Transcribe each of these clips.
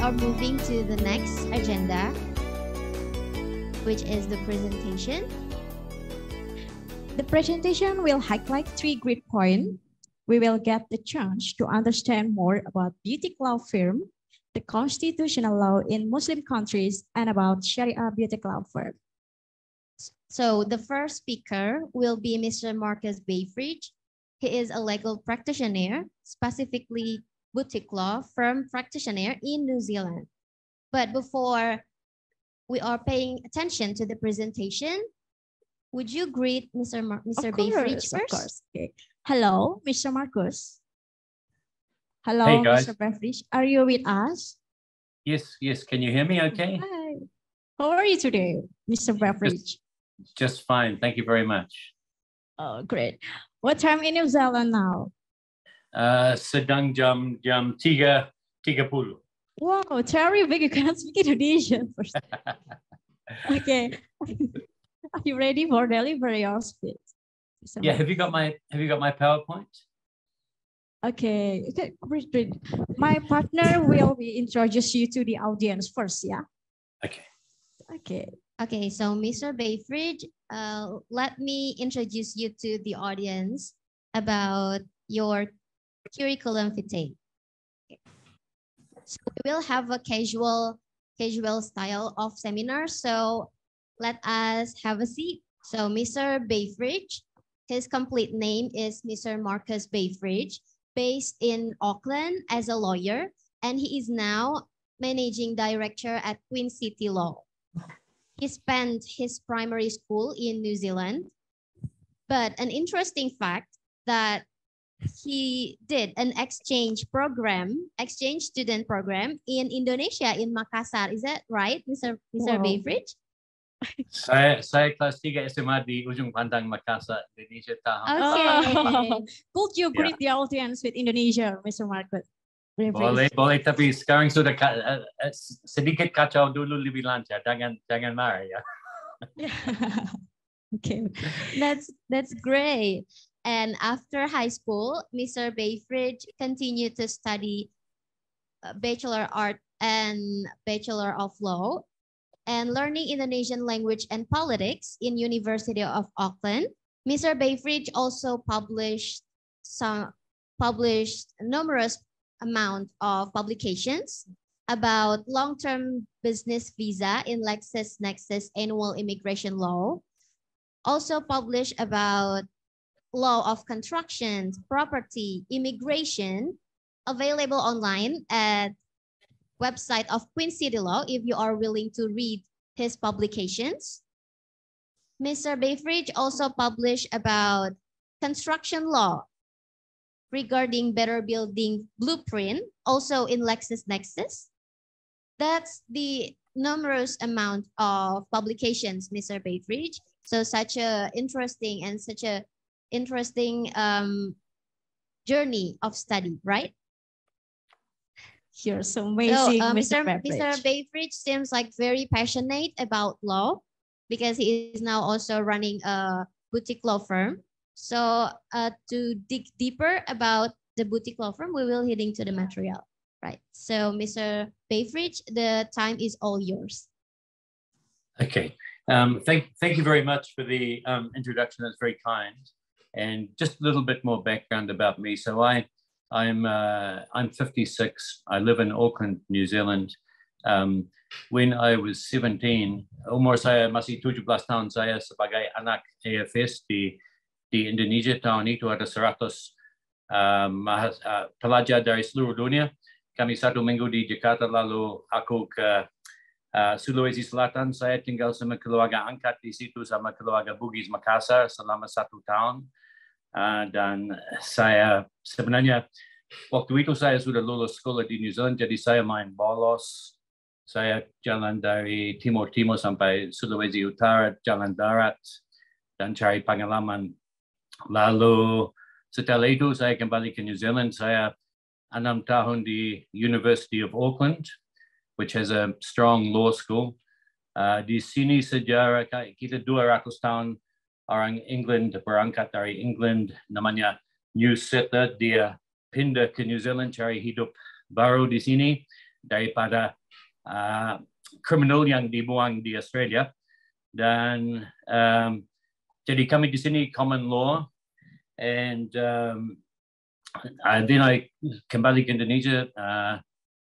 are moving to the next agenda, which is the presentation. The presentation will highlight 3 great points. We will get the chance to understand more about boutique law firm, the constitutional law in Muslim countries, and about Sharia boutique law firm. So the first speaker will be Mr. Marcus Beveridge. He is a legal practitioner, specifically boutique law firm practitioner in New Zealand. But before we are paying attention to the presentation, would you greet Mr. Beveridge first? Of course. Okay. Hello, Mr. Marcus. Hello, hey guys. Mr. Beveridge. Are you with us? Yes. Can you hear me okay? Hi. How are you today, Mr. Beveridge? Just fine. Thank you very much. Oh, great. What time in New Zealand now? Sedang jam 3.30. Wow, very big. You cannot speak Indonesian first. Okay. Are you ready for delivery or speech? Yeah, have you got my PowerPoint? Okay. Great. My partner will introduce you to the audience first, yeah? Okay, so Mr. Beveridge, let me introduce you to the audience about your curriculum vitae. Okay. So we will have a casual style of seminar. So let us have a seat. So Mr. Beveridge, his complete name is Mr. Marcus Beveridge, based in Auckland as a lawyer, and he is now managing director at Queen City Law. He spent his primary school in New Zealand, but an interesting fact that he did an exchange student program in Indonesia, in Makassar. Is that right, Mr. Beveridge? Saya kelas 3 SMA di ujung pandang Makassar, Indonesia tahun. Okay. Could you greet the audience with Indonesia, Mr. Marcus? Boleh, tapi sekarang sudah sedikit kacau dulu lebih lancar. Jangan marah ya. Okay. That's great. And after high school, Mr. Beveridge continued to study Bachelor Art and Bachelor of Law and learning Indonesian language and politics in University of Auckland. Mr. Beveridge also published numerous amount of publications about long-term business visa in LexisNexis Annual Immigration Law. Also published about law of construction, property, immigration, available online at website of Queen City Law if you are willing to read his publications. Mr. Beveridge also published about construction law regarding better building blueprint, also in LexisNexis. That's the numerous amount of publications, Mr. Beveridge. So such a interesting journey of study, right? You're so amazing, So, Mr. Mr. Beveridge seems like very passionate about law because he is now also running a boutique law firm. So to dig deeper about the boutique law firm, we will head into the material, right? So Mr. Beveridge, the time is all yours. Okay. Thank you very much for the introduction. That's very kind. And just a little bit more background about me. So I'm 56. I live in Auckland, New Zealand. When I was 17, umur saya masih 17 tahun, saya sebagai anak AFS di Indonesia tahun itu ada 100 pelajar dari seluruh dunia. Kami satu minggu di Jakarta, lalu aku ke Sulawesi Selatan. Saya tinggal sama keluarga angkat di situ sama keluarga Bugis Makassar selama 1 tahun. Dan saya sebenarnya waktu itu saya sudah lulus sekolah di New Zealand, jadi saya main bolos. Saya jalan dari Timur sampai Sulawesi Utara, jalan darat dan cari pengalaman. Lalu setelah itu saya kembali ke New Zealand. Saya 6 tahun di University of Auckland, which has a strong law school. Di sini sejarah kita 200 tahun orang England berangkat dari England, namanya New Settler. Dia pindah ke New Zealand cari hidup baru di sini. daripada kriminal yang dibuang di Australia. Dan jadi kami di sini common law, and then I kembali ke Indonesia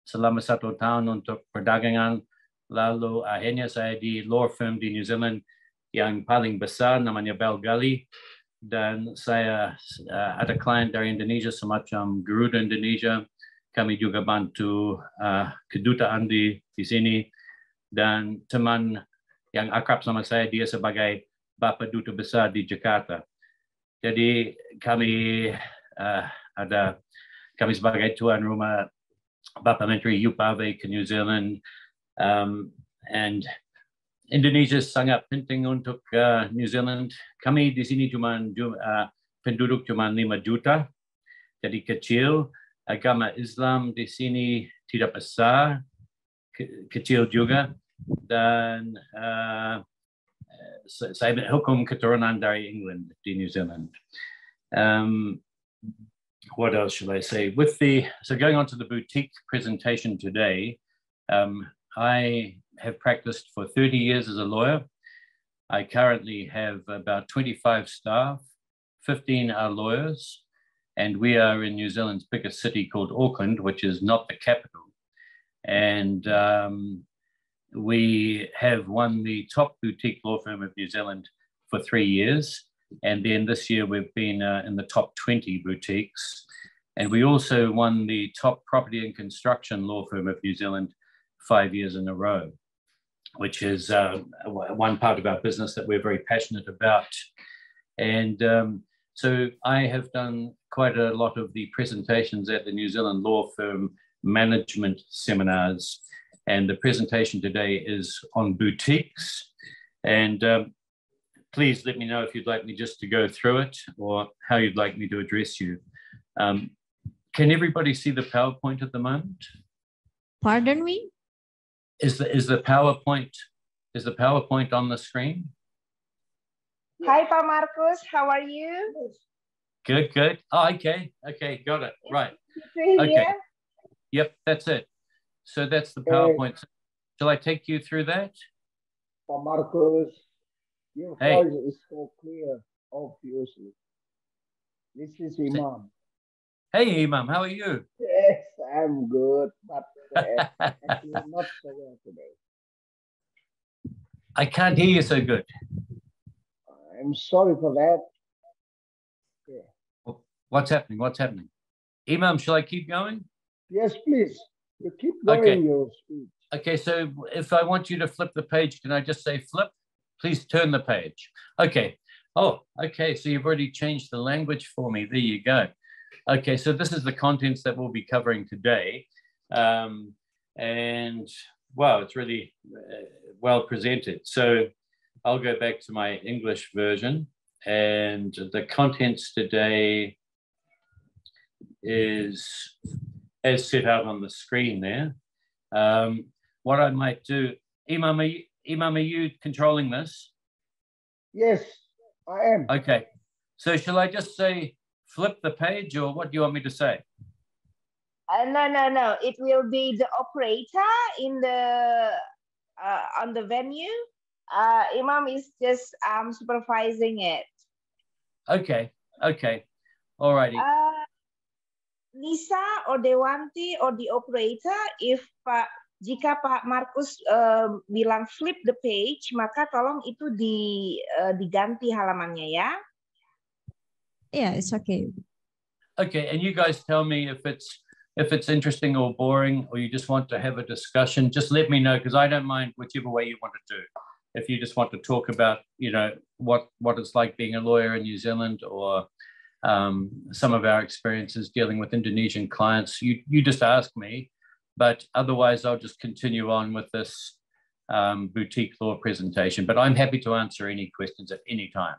selama 1 tahun untuk perdagangan. Lalu akhirnya saya di law firm di New Zealand yang paling besar namanya Bell Gully, dan saya ada klien dari Indonesia semacam Garuda Indonesia. Kami juga bantu kedutaan di sini, dan teman yang akrab sama saya, dia sebagai Bapa Duta Besar di Jakarta. Jadi kami kami sebagai tuan rumah Bapa Menteri UPAV ke New Zealand, and Indonesia sangat penting untuk New Zealand. Kami di sini penduduk cuma 5 juta, jadi kecil. Agama Islam di sini tidak besar, kecil juga. Dan saya hukum keturunan dari England di New Zealand. What else should I say? So going on to the boutique presentation today, I have practiced for 30 years as a lawyer. I currently have about 25 staff, 15 are lawyers, and we are in New Zealand's biggest city called Auckland, which is not the capital. And we have won the top boutique law firm of New Zealand for 3 years. And then this year we've been in the top 20 boutiques. And we also won the top property and construction law firm of New Zealand 5 years in a row, which is one part of our business that we're very passionate about. And so I have done quite a lot of the presentations at the New Zealand law firm management seminars. And the presentation today is on boutiques. And please let me know if you'd like me just to go through it or how you'd like me to address you. Can everybody see the PowerPoint at the moment? Pardon me? Is the PowerPoint on the screen? Hi, Pa Marcus. How are you? Good. Oh, okay, got it. Right. Okay. Yep, that's it. So that's the PowerPoint. Shall I take you through that? Pa Marcus, your voice is so clear, obviously. This is Imam. Hey, Imam, how are you? Yes, I'm good, but actually not so well today. I can't hear you so good. I'm sorry for that. Yeah. What's happening? Imam, shall I keep going? Yes, please. You keep going your speech. Okay, so if I want you to flip the page, can I just say flip? Please turn the page. Okay. Oh, okay, so you've already changed the language for me. There you go. Okay, so this is the contents that we'll be covering today. And wow, it's really well presented. So I'll go back to my English version, and the contents today is as set out on the screen there. What I might do, Imam, are you controlling this? Yes, I am. Okay, so shall I just say flip the page, or what do you want me to say? No. It will be the operator in the on the venue. Imam is just supervising it. Okay. All righty. Lisa or Dewanti or the operator, if jika Pak Marcus bilang flip the page, maka tolong itu diganti halamannya ya. Yeah, it's okay. Okay, and you guys tell me if it's interesting or boring, or you just want to have a discussion. Just let me know, because I don't mind whichever way you want to do. If you just want to talk about, what it's like being a lawyer in New Zealand, or some of our experiences dealing with Indonesian clients, you just ask me. But otherwise, I'll just continue on with this boutique law presentation. But I'm happy to answer any questions at any time.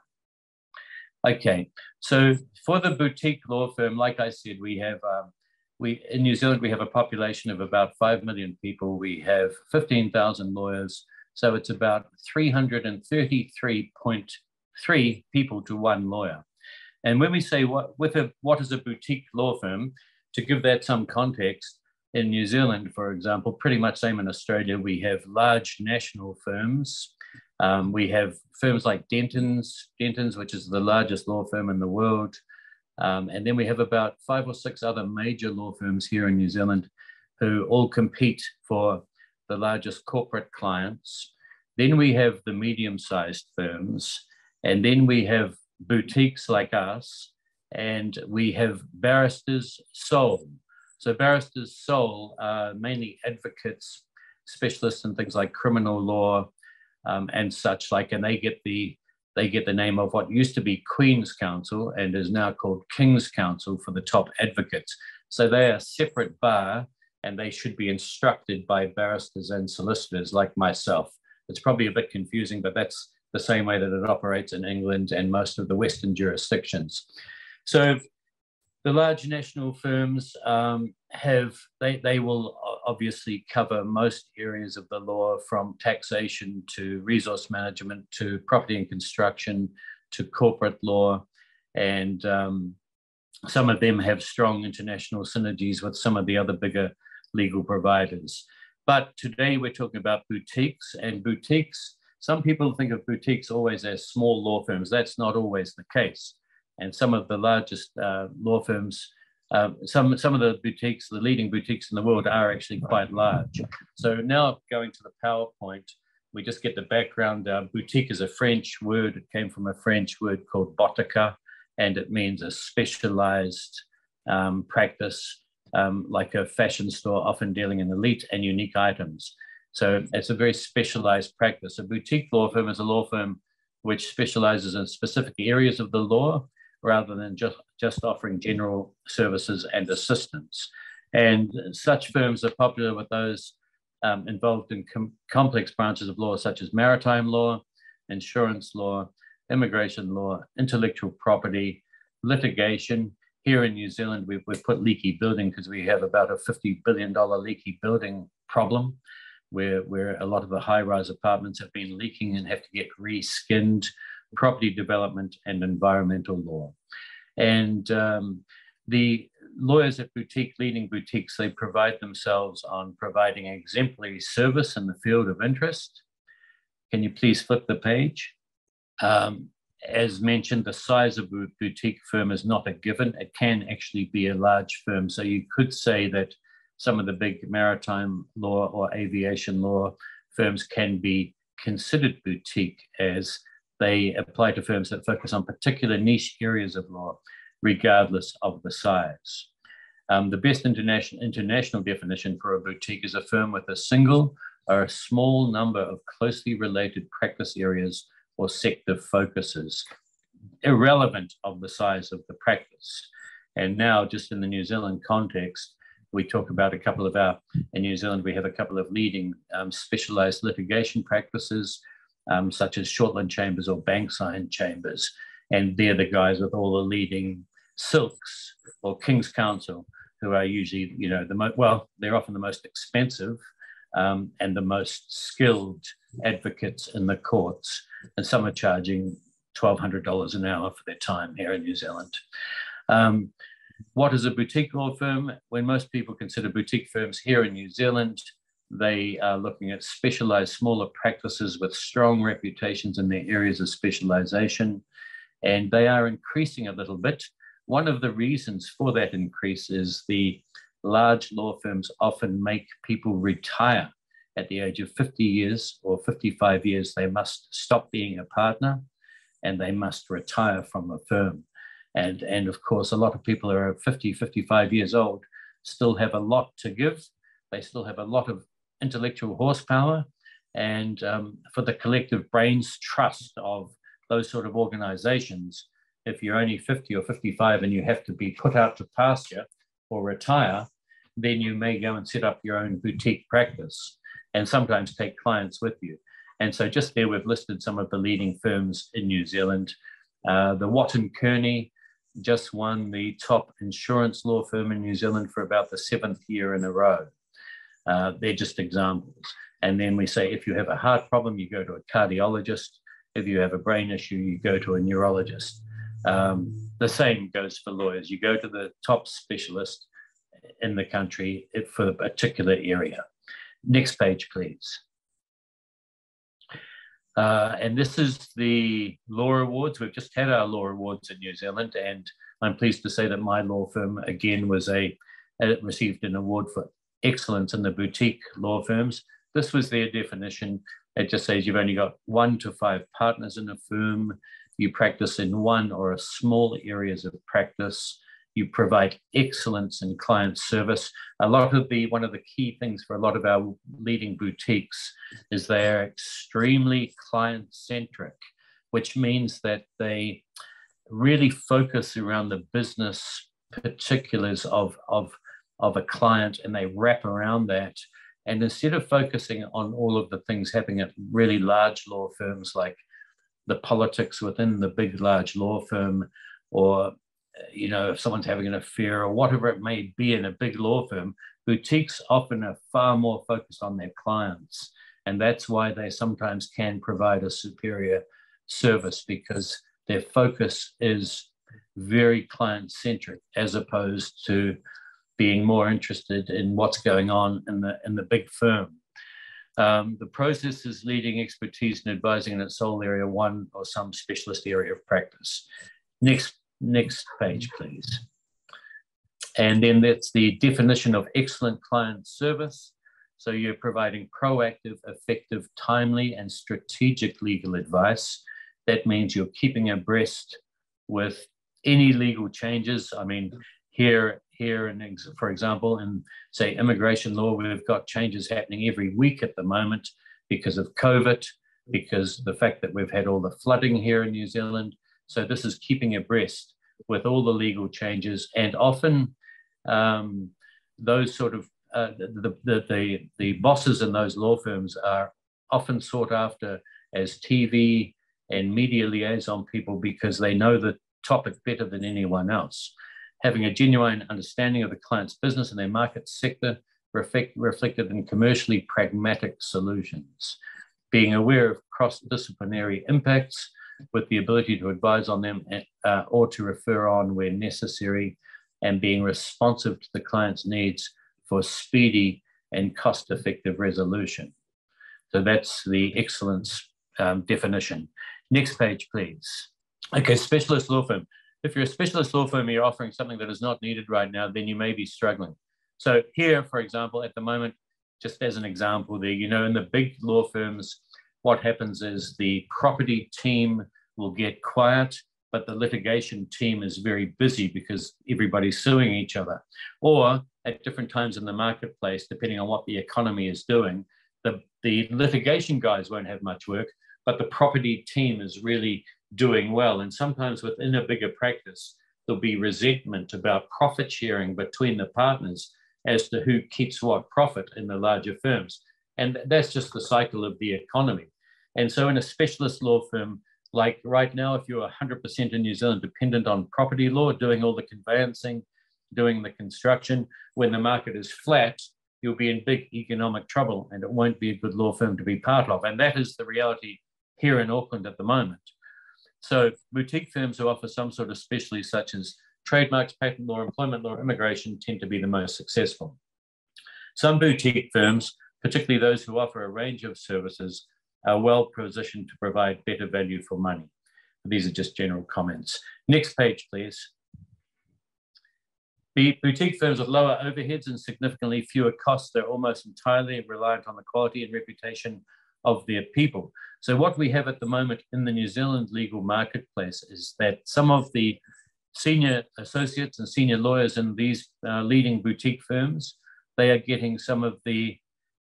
Okay, so for the boutique law firm, like I said, in New Zealand, we have a population of about 5 million people. We have 15,000 lawyers. So it's about 333.3 people to one lawyer. And when we say what is a boutique law firm, to give that some context, in New Zealand, for example, pretty much same in Australia, we have large national firms. We have firms like Dentons, which is the largest law firm in the world. And then we have about 5 or 6 other major law firms here in New Zealand who all compete for the largest corporate clients. Then we have the medium-sized firms, and then we have boutiques like us, and we have barristers sole. So barristers sole are mainly advocates, specialists in things like criminal law and such like, and they get the name of what used to be Queen's Counsel and is now called King's Counsel for the top advocates. So they are a separate bar, and they should be instructed by barristers and solicitors like myself. It's probably a bit confusing, but that's the same way that it operates in England and most of the Western jurisdictions. So the large national firms they will obviously cover most areas of the law, from taxation to resource management to property and construction to corporate law. And some of them have strong international synergies with some of the other bigger legal providers. But today we're talking about boutiques, and boutiques, some people think of boutiques always as small law firms. That's not always the case. And some of the largest law firms, some of the boutiques, the leading boutiques in the world, are actually quite large. So now going to the PowerPoint, we just get the background. Boutique is a French word. It came from a French word called botica, and it means a specialized practice, like a fashion store, often dealing in elite and unique items. So it's a very specialized practice. A boutique law firm is a law firm which specializes in specific areas of the law, rather than just offering general services and assistance. And such firms are popular with those involved in complex branches of law, such as maritime law, insurance law, immigration law, intellectual property, litigation. Here in New Zealand, we've put leaky building because we have about a $50 billion leaky building problem, where a lot of the high-rise apartments have been leaking and have to get re-skinned, property development, and environmental law. And the lawyers at leading boutiques, they pride themselves on providing exemplary service in the field of interest. Can you please flip the page? As mentioned, the size of a boutique firm is not a given. It can actually be a large firm. So you could say that some of the big maritime law or aviation law firms can be considered boutique, as they apply to firms that focus on particular niche areas of law, regardless of the size. The best international definition for a boutique is a firm with a single or a small number of closely related practice areas or sector focuses, irrelevant of the size of the practice. And now, just in the New Zealand context, we talk about in New Zealand, we have a couple of leading specialized litigation practices, such as Shortland Chambers or Bankside Chambers. And they're the guys with all the leading silks or King's Counsel, who are usually, they're often the most expensive and the most skilled advocates in the courts. And some are charging $1,200 an hour for their time here in New Zealand. What is a boutique law firm? When most people consider boutique firms here in New Zealand, they are looking at specialized smaller practices with strong reputations in their areas of specialization, and they are increasing a little bit. One of the reasons for that increase is the large law firms often make people retire at the age of 50 years or 55 years. They must stop being a partner and they must retire from a firm. And of course, a lot of people who are 50, 55 years old still have a lot to give. They still have a lot of intellectual horsepower, and for the collective brains trust of those sort of organizations, if you're only 50 or 55 and you have to be put out to pasture or retire, then you may go and set up your own boutique practice and sometimes take clients with you. And so just there, we've listed some of the leading firms in New Zealand. The Watt & Kearney just won the top insurance law firm in New Zealand for about the 7th year in a row. They're just examples. And then we say, if you have a heart problem, you go to a cardiologist. If you have a brain issue, you go to a neurologist. The same goes for lawyers. You go to the top specialist in the country for a particular area. Next page, please. And this is the law awards. We've just had our law awards in New Zealand, and I'm pleased to say that my law firm again received an award for excellence in the boutique law firms. This was their definition. It just says you've only got 1 to 5 partners in a firm. You practice in one or a small areas of practice. You provide excellence in client service. One of the key things for a lot of our leading boutiques is they are extremely client-centric, which means that they really focus around the business particulars of a client, and they wrap around that. And instead of focusing on all of the things happening at really large law firms, like the politics within the big, large law firm, or if someone's having an affair or whatever it may be in a big law firm, boutiques often are far more focused on their clients. And that's why they sometimes can provide a superior service, because their focus is very client-centric, as opposed to being more interested in what's going on in the big firm. The process is leading expertise in advising in its sole area, one or some specialist area of practice. Next page, please. And then that's the definition of excellent client service. So you're providing proactive, effective, timely, and strategic legal advice. That means you're keeping abreast with any legal changes. I mean, here, for example, in, say, immigration law, we've got changes happening every week at the moment because of COVID, because the fact that we've had all the flooding here in New Zealand. So this is keeping abreast with all the legal changes, and often those sort of the bosses in those law firms are often sought after as TV and media liaison people, because they know the topic better than anyone else. Having a genuine understanding of the client's business and their market sector reflected in commercially pragmatic solutions. Being aware of cross-disciplinary impacts with the ability to advise on them or to refer on where necessary, and being responsive to the client's needs for speedy and cost-effective resolution. So that's the excellence definition. Next page, please. Okay, specialist law firm. If you're a specialist law firm and you're offering something that is not needed right now, then you may be struggling. So here, for example, at the moment, just as an example there, in the big law firms, what happens is the property team will get quiet, but the litigation team is very busy because everybody's suing each other. Or at different times in the marketplace, depending on what the economy is doing, the litigation guys won't have much work, but the property team is really doing well. And sometimes within a bigger practice, there'll be resentment about profit sharing between the partners as to who keeps what profit in the larger firms. And that's just the cycle of the economy. And so in a specialist law firm, like right now, if you're 100% in New Zealand dependent on property law, doing all the conveyancing, doing the construction, when the market is flat, you'll be in big economic trouble, and it won't be a good law firm to be part of. And that is the reality here in Auckland at the moment. So boutique firms who offer some sort of specialty, such as trademarks, patent law, employment law, immigration, tend to be the most successful. Some boutique firms, particularly those who offer a range of services, are well positioned to provide better value for money. These are just general comments. Next page, please. The boutique firms with lower overheads and significantly fewer costs are almost entirely reliant on the quality and reputation of their people. So what we have at the moment in the New Zealand legal marketplace is that some of the senior associates and senior lawyers in these leading boutique firms, they are getting some of the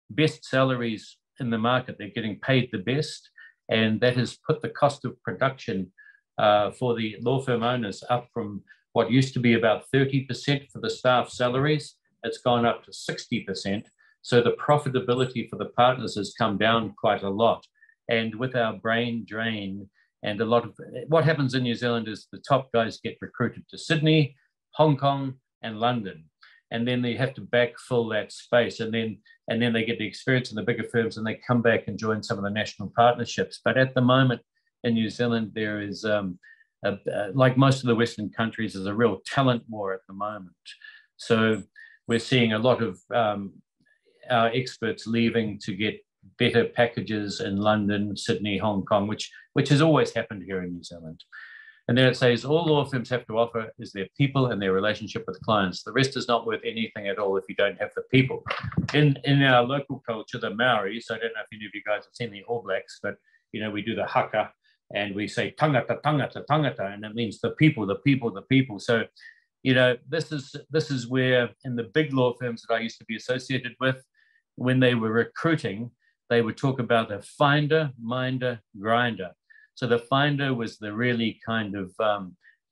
best salaries in the market. They're getting paid the best, and that has put the cost of production for the law firm owners up from what used to be about 30% for the staff salaries. It's gone up to 60%. So the profitability for the partners has come down quite a lot. And with our brain drain, and a lot of what happens in New Zealand is the top guys get recruited to Sydney, Hong Kong, and London. And then they have to backfill that space. And then they get the experience in the bigger firms, and they come back and join some of the national partnerships. But at the moment in New Zealand, there is, like most of the Western countries, there's a real talent war at the moment. So we're seeing a lot of our experts leaving to get better packages in London, Sydney, Hong Kong, which has always happened here in New Zealand. And then it says all law firms have to offer is their people and their relationship with clients. The rest is not worth anything at all if you don't have the people. In our local culture, the Maoris, I don't know if any of you guys have seen the All Blacks, but you know, we do the haka and we say tangata, tangata, tangata, and it means the people, the people, the people. So, you know, this is where in the big law firms that I used to be associated with, when they were recruiting, they would talk about a finder, minder, grinder. So the finder was the really kind of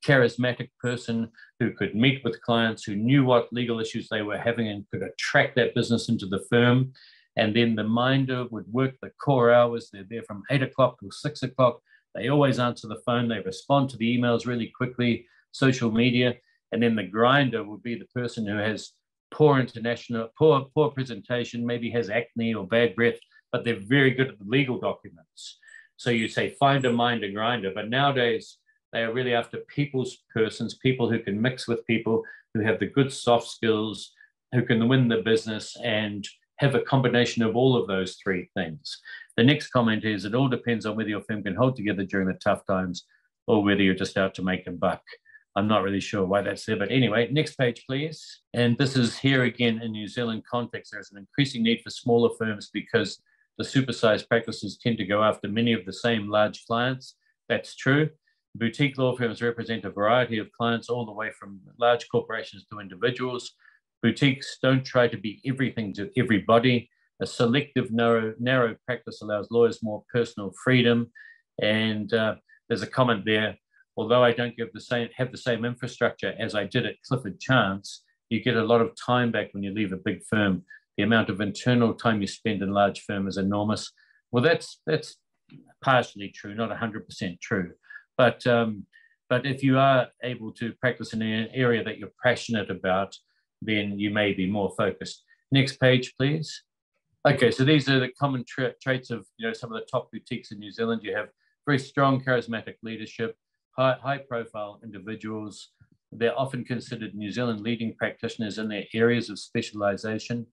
charismatic person who could meet with clients, who knew what legal issues they were having and could attract that business into the firm. And then the minder would work the core hours. They're there from 8 o'clock till 6 o'clock. They always answer the phone. They respond to the emails really quickly, social media. And then the grinder would be the person who has poor presentation, maybe has acne or bad breath, but they're very good at the legal documents. So you say finder, minder, grinder, but nowadays they are really after people's persons, people who can mix with people, who have the good soft skills, who can win the business and have a combination of all of those three things. The next comment is it all depends on whether your firm can hold together during the tough times or whether you're just out to make a buck. I'm not really sure why that's there, but anyway, next page, please. And this is here again in New Zealand context. There's an increasing need for smaller firms because the supersized practices tend to go after many of the same large clients. That's true. Boutique law firms represent a variety of clients all the way from large corporations to individuals. Boutiques don't try to be everything to everybody. A selective, narrow practice allows lawyers more personal freedom. And there's a comment there. Although I don't have the same infrastructure as I did at Clifford Chance, you get a lot of time back when you leave a big firm. The amount of internal time you spend in large firm is enormous. Well, that's partially true, not 100% true. But if you are able to practice in an area that you're passionate about, then you may be more focused. Next page, please. Okay, so these are the common traits of some of the top boutiques in New Zealand. You have very strong, charismatic leadership, high-profile individuals. They're often considered New Zealand leading practitioners in their areas of specialization.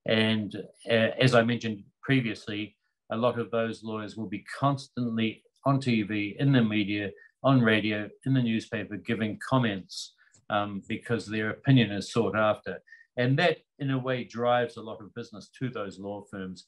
And as I mentioned previously, a lot of those lawyers will be constantly on TV, in the media, on radio, in the newspaper, giving comments because their opinion is sought after. And that, in a way, drives a lot of business to those law firms.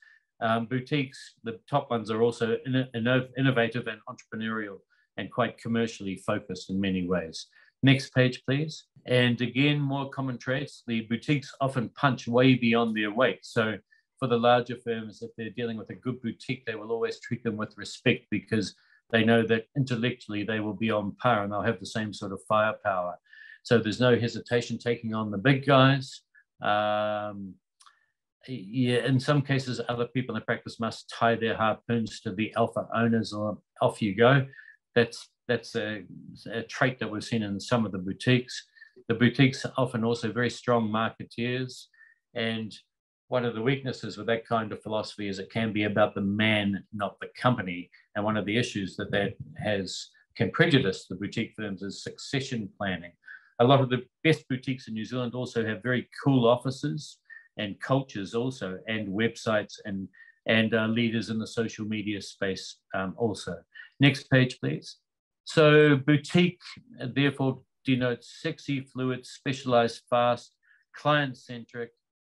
Boutiques, the top ones, are also innovative and entrepreneurial and quite commercially focused in many ways. Next page, please. And again, more common traits. The boutiques often punch way beyond their weight. So for the larger firms, if they're dealing with a good boutique, they will always treat them with respect because they know that intellectually they will be on par and they'll have the same sort of firepower. So there's no hesitation taking on the big guys. Yeah, in some cases, other people in the practice must tie their harpoons to the alpha owners or off you go. That's a trait that we've seen in some of the boutiques. The boutiques are often also very strong marketeers. And one of the weaknesses with that kind of philosophy is it can be about the man, not the company. And one of the issues that can prejudice the boutique firms is succession planning. A lot of the best boutiques in New Zealand also have very cool offices and cultures also, and websites and leaders in the social media space also. Next page, please. So boutique, therefore, denotes sexy, fluid, specialized, fast, client-centric.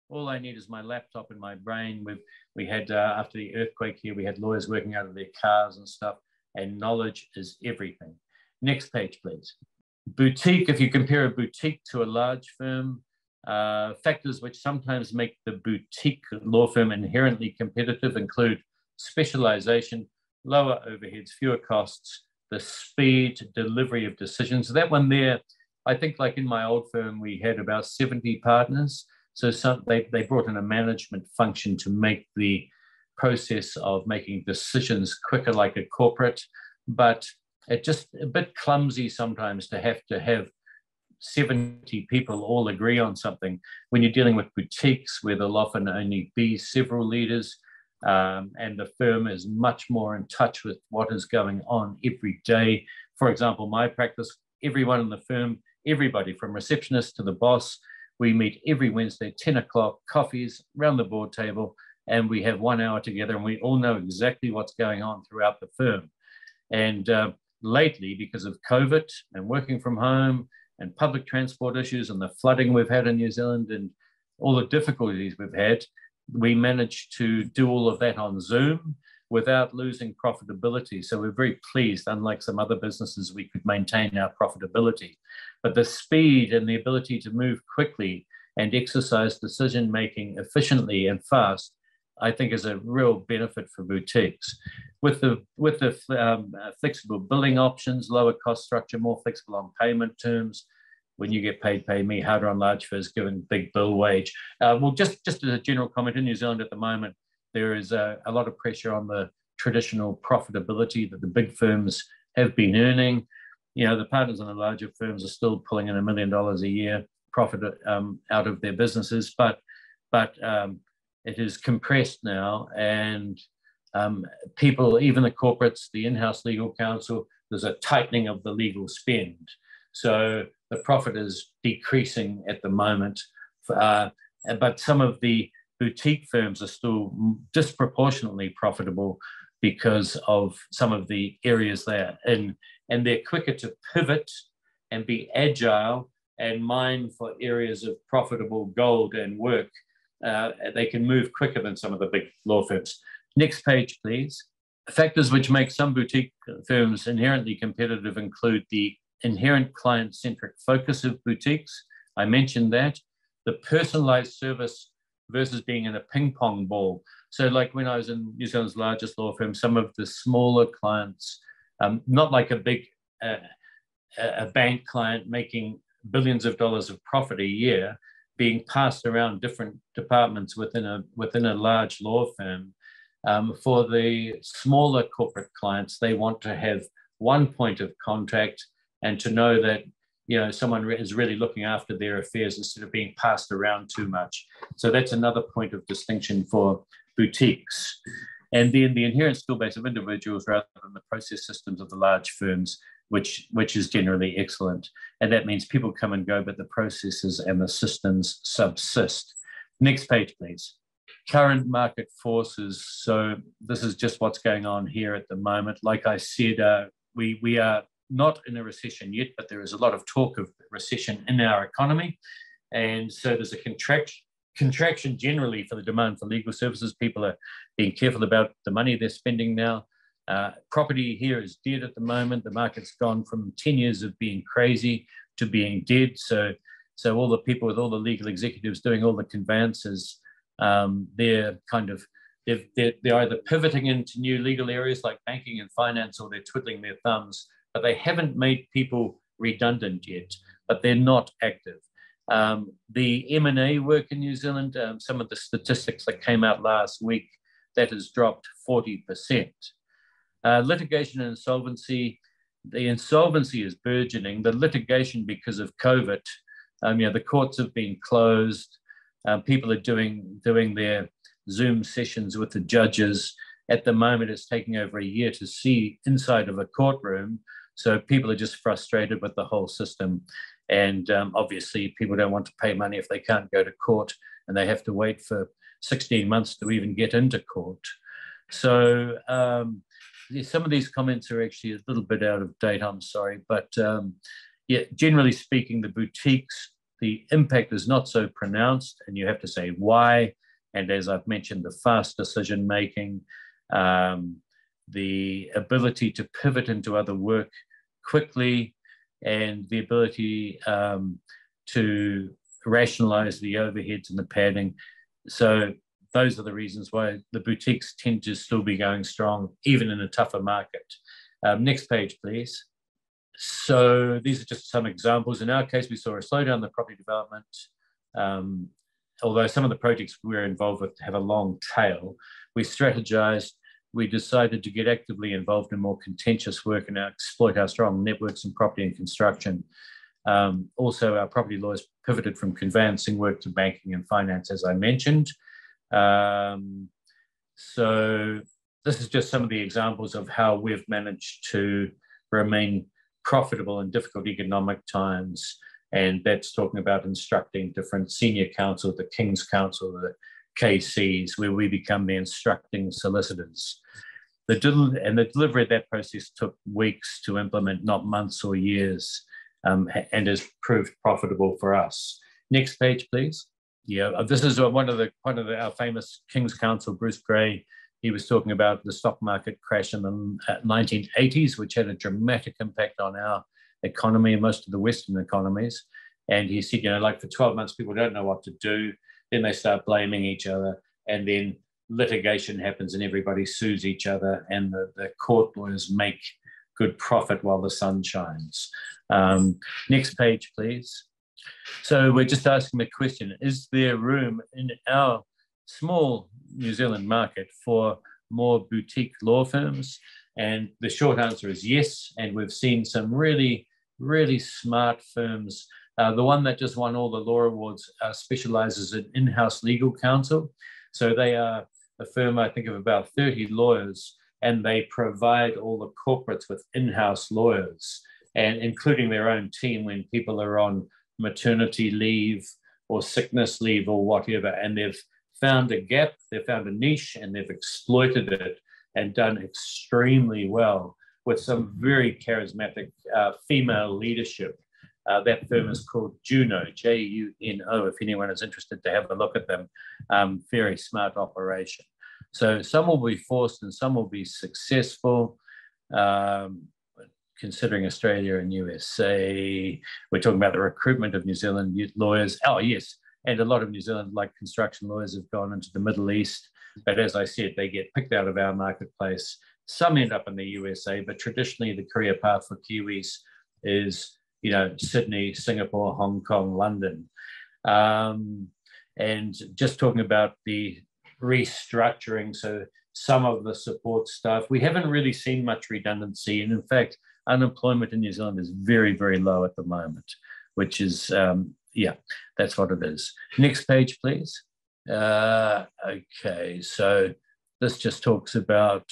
All I need is my laptop and my brain. We had, after the earthquake here, we had lawyers working out of their cars and stuff, and knowledge is everything. Next page, please. Boutique, if you compare a boutique to a large firm, factors which sometimes make the boutique law firm inherently competitive include specialization, lower overheads, fewer costs, the speed, delivery of decisions. That one there, I think like in my old firm, we had about 70 partners. So they brought in a management function to make the process of making decisions quicker like a corporate, but it's just a bit clumsy sometimes to have 70 people all agree on something when you're dealing with boutiques where there'll often only be several leaders and the firm is much more in touch with what is going on every day. For example, my practice, everyone in the firm, everybody from receptionist to the boss, We meet every Wednesday, 10 o'clock, coffees, around the board table, and we have 1 hour together, and we all know exactly what's going on throughout the firm. And lately, because of COVID and working from home and public transport issues and the flooding we've had in New Zealand and all the difficulties we've had, we managed to do all of that on Zoom without losing profitability. So we're very pleased, unlike some other businesses, we could maintain our profitability. But the speed and the ability to move quickly and exercise decision-making efficiently and fast, I think is a real benefit for boutiques. With the flexible billing options, lower cost structure, more flexible on payment terms. When you get paid, pay me, harder on large firms given big bill wage. Well, just as a general comment, in New Zealand at the moment, there is a lot of pressure on the traditional profitability that the big firms have been earning. You know, the partners in the larger firms are still pulling in $1 million a year profit out of their businesses, but it is compressed now, and people, even the corporates, the in-house legal counsel, there's a tightening of the legal spend. So the profit is decreasing at the moment, but some of the boutique firms are still disproportionately profitable because of some of the areas they're in, and they're quicker to pivot and be agile and mine for areas of profitable gold and work. They can move quicker than some of the big law firms. Next page, please. Factors which make some boutique firms inherently competitive include the inherent client-centric focus of boutiques. I mentioned that. The personalized service versus being in a ping pong ball. So like when I was in New Zealand's largest law firm, some of the smaller clients, not like a big a bank client making billions of dollars of profit a year, being passed around different departments within a large law firm. For the smaller corporate clients, they want to have one point of contact and to know that, you know, someone is really looking after their affairs instead of being passed around too much. So that's another point of distinction for boutiques. And then the inherent skill base of individuals rather than the process systems of the large firms, which is generally excellent. And that means people come and go, but the processes and the systems subsist. Next page, please. Current market forces. So this is just what's going on here at the moment. Like I said, we are not in a recession yet, but there is a lot of talk of recession in our economy. And so there's a contraction generally for the demand for legal services. People are being careful about the money they're spending now. Property here is dead at the moment. The market's gone from 10 years of being crazy to being dead. So all the people with all the legal executives doing all the conveyances, they're either pivoting into new legal areas like banking and finance, or they're twiddling their thumbs, but they haven't made people redundant yet, but they're not active. The M&A work in New Zealand, some of the statistics that came out last week, that has dropped 40%. Litigation and insolvency, the insolvency is burgeoning. The litigation, because of COVID, the courts have been closed. People are doing their Zoom sessions with the judges. At the moment, it's taking over a year to see inside of a courtroom. So people are just frustrated with the whole system. And obviously, people don't want to pay money if they can't go to court, and they have to wait for 16 months to even get into court. So some of these comments are actually a little bit out of date, I'm sorry. But yeah, generally speaking, the boutiques, the impact is not so pronounced, and you have to say why. And as I've mentioned, the fast decision-making, the ability to pivot into other work quickly, and the ability to rationalize the overheads and the padding. So those are the reasons why the boutiques tend to still be going strong, even in a tougher market. Next page, please. So these are just some examples. In our case, we saw a slowdown in the property development. Although some of the projects we're involved with have a long tail, we strategized. We decided to get actively involved in more contentious work and exploit our strong networks in property and construction. Also, our property lawyers pivoted from conveyancing work to banking and finance, as I mentioned. So this is just some of the examples of how we've managed to remain profitable in difficult economic times. And that's talking about instructing different senior counsel, the King's Counsel, the KCs, where we become the instructing solicitors. The delivery of that process took weeks to implement, not months or years, and has proved profitable for us. Next page, please. Yeah, this is one of our famous King's Counsel, Bruce Gray. He was talking about the stock market crash in the 1980s, which had a dramatic impact on our economy and most of the Western economies. And he said, like for 12 months, people don't know what to do. Then they start blaming each other, and then litigation happens and everybody sues each other, and the court lawyers make good profit while the sun shines. Next page, please. So we're just asking the question, is there room in our small New Zealand market for more boutique law firms? And the short answer is yes. And we've seen some really, really smart firms. The one that just won all the law awards specializes in in-house legal counsel. So they are a firm, I think, of about 30 lawyers, and they provide all the corporates with in-house lawyers, and including their own team when people are on maternity leave or sickness leave or whatever. And they've found a gap, they've found a niche, and they've exploited it and done extremely well with some very charismatic female leadership. That firm is called Juno, Juno, if anyone is interested to have a look at them. Very smart operation. So some will be forced and some will be successful. Considering Australia and USA, we're talking about the recruitment of New Zealand lawyers. Oh, yes. And a lot of New Zealand, like construction lawyers, have gone into the Middle East. But as I said, they get picked out of our marketplace. Some end up in the USA, but traditionally the career path for Kiwis is, Sydney, Singapore, Hong Kong, London. And just talking about the restructuring, so some of the support staff, we haven't really seen much redundancy. And in fact, unemployment in New Zealand is very, very low at the moment, which is, that's what it is. Next page, please. Okay, so this just talks about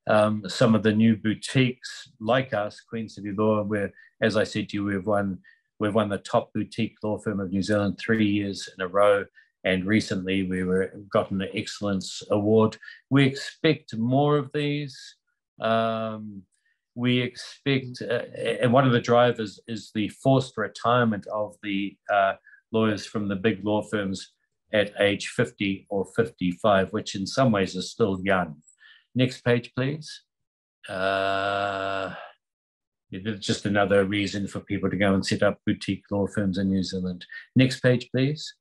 some of the new boutiques like us, Queen City Law, where, as I said to you, we've won the top boutique law firm of New Zealand 3 years in a row. And recently we gotten the Excellence Award. We expect more of these. We expect, and one of the drivers is the forced retirement of the lawyers from the big law firms at age 50 or 55, which in some ways is still young. Next page, please. It's just another reason for people to go and set up boutique law firms in New Zealand. Next page, please.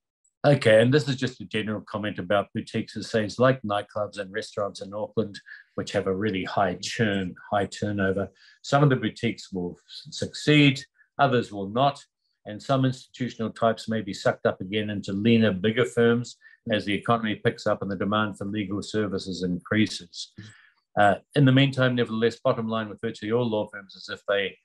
Okay, and this is just a general comment about boutiques. It says, like nightclubs and restaurants in Auckland, which have a really high churn, high turnover, some of the boutiques will succeed, others will not, and some institutional types may be sucked up again into leaner, bigger firms as the economy picks up and the demand for legal services increases. In the meantime, nevertheless, bottom line with virtually all law firms is if they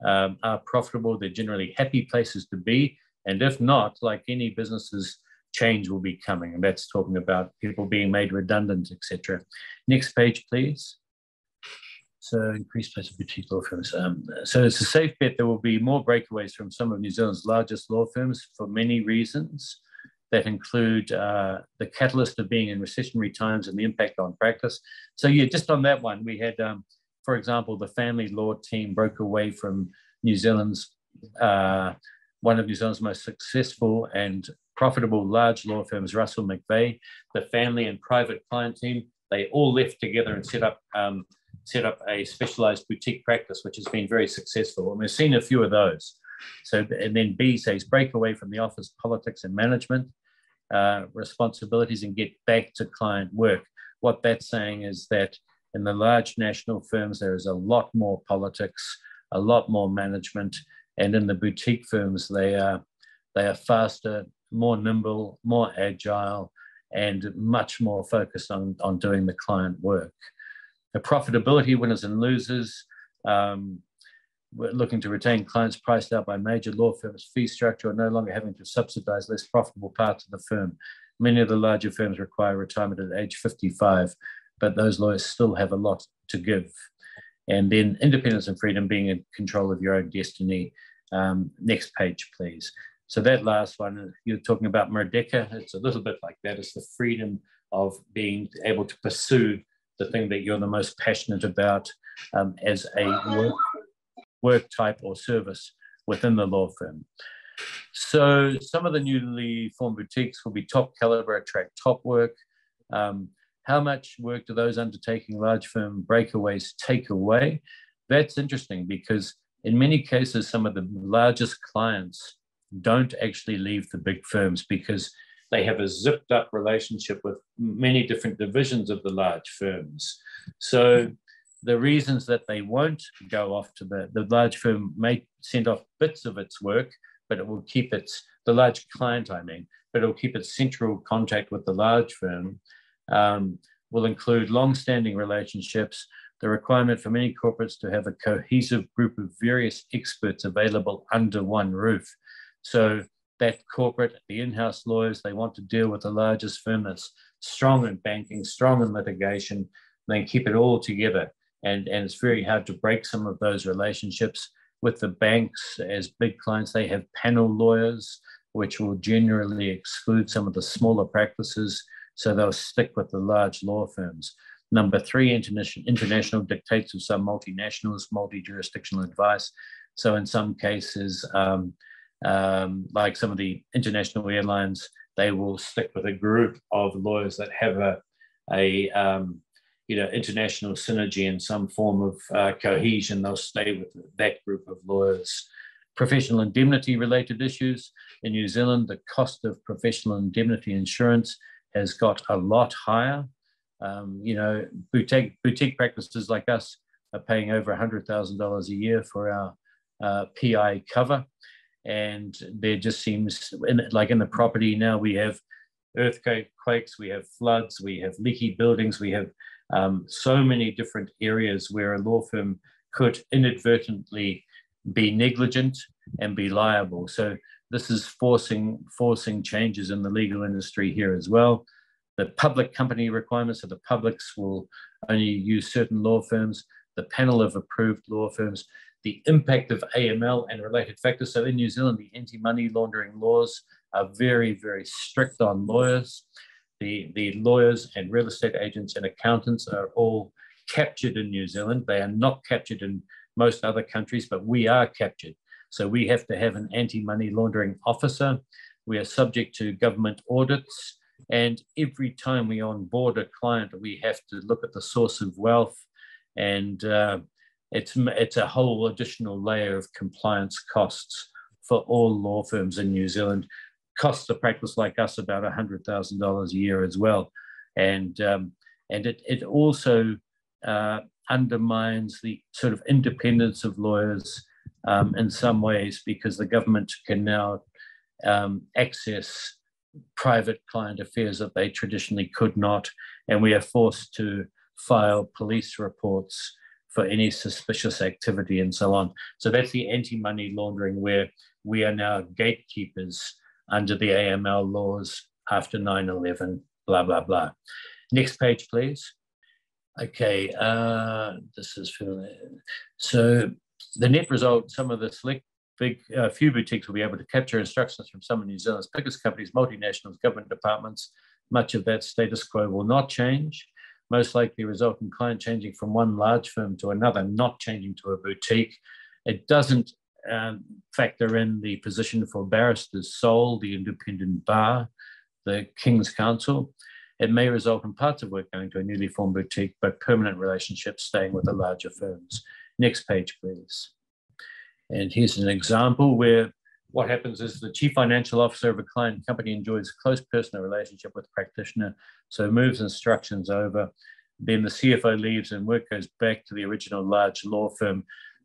are profitable, they're generally happy places to be. And if not, like any businesses, change will be coming. And that's talking about people being made redundant, etc. Next page, please. So increased place of boutique law firms. So it's a safe bet there will be more breakaways from some of New Zealand's largest law firms for many reasons that include the catalyst of being in recessionary times and the impact on practice. So yeah, just on that one, we had, for example, the family law team broke away from New Zealand's one of New Zealand's most successful and profitable large law firms, Russell McVeigh. The family and private client team, they all left together and set up a specialized boutique practice, which has been very successful. And we've seen a few of those. So, and then B says, break away from the office politics and management responsibilities and get back to client work. What that's saying is that in the large national firms, there is a lot more politics, a lot more management. And in the boutique firms, they are faster, more nimble, more agile, and much more focused on doing the client work. The profitability, winners and losers, we're looking to retain clients priced out by major law firms' fee structure, or no longer having to subsidize less profitable parts of the firm. Many of the larger firms require retirement at age 55, but those lawyers still have a lot to give. And then independence and freedom, being in control of your own destiny. Next page, please. So that last one, you're talking about Merdeka. It's a little bit like that. It's the freedom of being able to pursue the thing that you're the most passionate about as a work type or service within the law firm. So some of the newly formed boutiques will be top caliber, attract top work. How much work do those undertaking large firm breakaways take away? That's interesting because in many cases, some of the largest clients don't actually leave the big firms because they have a zipped up relationship with many different divisions of the large firms. So the reasons that they won't go off to the large firm may send off bits of its work, but it will keep the large client, but it will keep its central contact with the large firm, will include long-standing relationships, the requirement for many corporates to have a cohesive group of various experts available under one roof. So that corporate, the in-house lawyers, they want to deal with the largest firm that's strong in banking, strong in litigation, then keep it all together. And it's very hard to break some of those relationships with the banks as big clients. They have panel lawyers, which will generally exclude some of the smaller practices. So they'll stick with the large law firms. Number three, international dictates of some multinationals, multi-jurisdictional advice. So in some cases, like some of the international airlines, they will stick with a group of lawyers that have a international synergy in some form of cohesion. They'll stay with that group of lawyers. Professional indemnity related issues. In New Zealand, the cost of professional indemnity insurance has got a lot higher. Boutique practices like us are paying over $100,000 a year for our PI cover. And there just seems, like in the property now, we have earthquakes, we have floods, we have leaky buildings, we have so many different areas where a law firm could inadvertently be negligent and be liable. So this is forcing changes in the legal industry here as well. The public company requirements of the publics will only use certain law firms, the panel of approved law firms, the impact of AML and related factors. So in New Zealand, the anti-money laundering laws are very, very strict on lawyers. The lawyers and real estate agents and accountants are all captured in New Zealand. They are not captured in most other countries, but we are captured. So we have to have an anti-money laundering officer. We are subject to government audits. And every time we onboard a client, we have to look at the source of wealth. And it's a whole additional layer of compliance costs for all law firms in New Zealand. Costs a practice like us about $100,000 a year as well. And it also undermines the sort of independence of lawyers in some ways, because the government can now access private client affairs that they traditionally could not. And we are forced to file police reports for any suspicious activity and so on. So that's the anti-money laundering, where we are now gatekeepers under the AML laws after 9/11, blah, blah, blah. Next page, please. Okay, this is so the net result, some of the select few boutiques will be able to capture instructions from some of New Zealand's biggest companies, multinationals, government departments. Much of that status quo will not change. Most likely result in client changing from one large firm to another, not changing to a boutique. It doesn't factor in the position for barristers sole, the independent bar, the King's Council. It may result in parts of work going to a newly formed boutique, but permanent relationships staying with the larger firms. Next page, please. And here's an example where what happens is the chief financial officer of a client company enjoys a close personal relationship with the practitioner, so moves instructions over. Then the CFO leaves and work goes back to the original large law firm.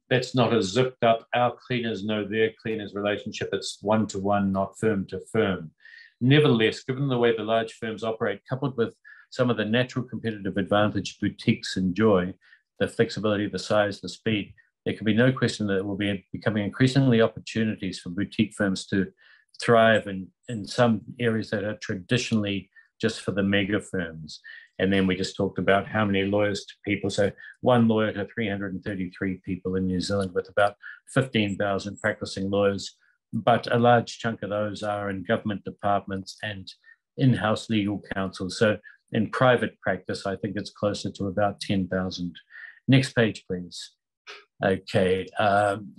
That's not a zipped up, our cleaners know their cleaners relationship. It's one-to-one, not firm to firm. Nevertheless, given the way the large firms operate, coupled with some of the natural competitive advantage boutiques enjoy, the flexibility, the size, the speed, there can be no question that it will be becoming increasingly opportunities for boutique firms to thrive in some areas that are traditionally just for the mega firms. And then we just talked about how many lawyers to people. So one lawyer to 333 people in New Zealand, with about 15,000 practicing lawyers. But a large chunk of those are in government departments and in-house legal counsel. So in private practice, I think it's closer to about 10,000. Next page, please. Okay,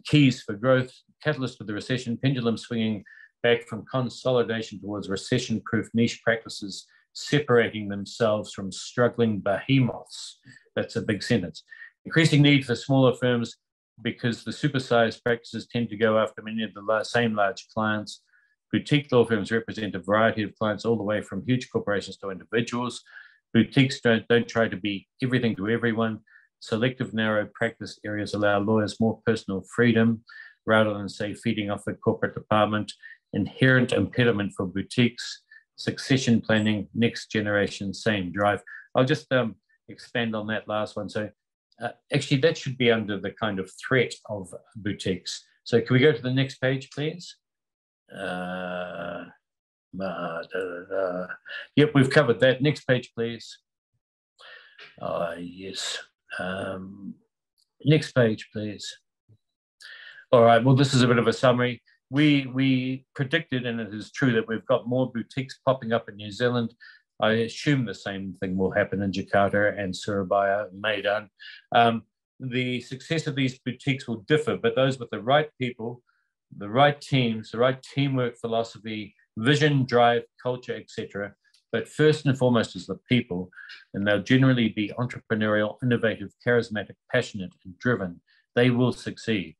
keys for growth, catalyst for the recession, pendulum swinging back from consolidation towards recession-proof niche practices, separating themselves from struggling behemoths. That's a big sentence. Increasing need for smaller firms because the supersized practices tend to go after many of the same large clients. Boutique law firms represent a variety of clients, all the way from huge corporations to individuals. Boutiques don't try to be everything to everyone. Selective, narrow practice areas allow lawyers more personal freedom rather than, say, feeding off the corporate department. Inherent impediment for boutiques, succession planning, next generation, same drive. I'll just expand on that last one. So actually, that should be under the kind of threat of boutiques. So can we go to the next page, please? Yep, we've covered that. Next page, please. Yes. Next page, please. All right, well, this is a bit of a summary. We predicted, and it is true, that we've got more boutiques popping up in New Zealand. I assume the same thing will happen in Jakarta and Surabaya and Medan. The success of these boutiques will differ, but those with the right people, the right teams, the right teamwork philosophy, vision, drive, culture, etc. But first and foremost is the people, and they'll generally be entrepreneurial, innovative, charismatic, passionate, and driven. They will succeed.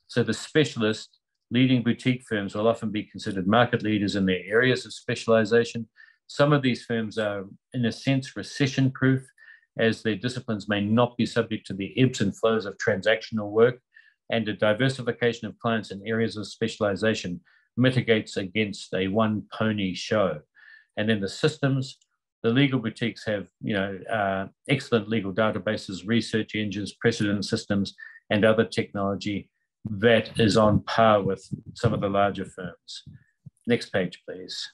So the specialist leading boutique firms will often be considered market leaders in their areas of specialization. Some of these firms are, in a sense, recession-proof, as their disciplines may not be subject to the ebbs and flows of transactional work, and a diversification of clients in areas of specialization mitigates against a one-pony show. And then the systems, the legal boutiques have, excellent legal databases, research engines, precedent systems, and other technology that is on par with some of the larger firms. Next page, please.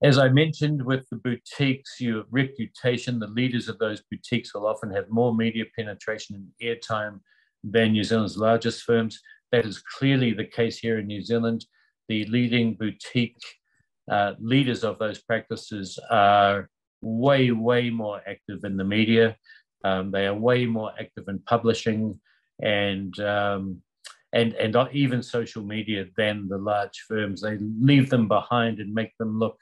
As I mentioned, with the boutiques, your reputation, the leaders of those boutiques will often have more media penetration and airtime than New Zealand's largest firms. That is clearly the case here in New Zealand. The leading boutique leaders of those practices are way, way more active in the media. They are way more active in publishing and even social media than the large firms. They leave them behind and make them look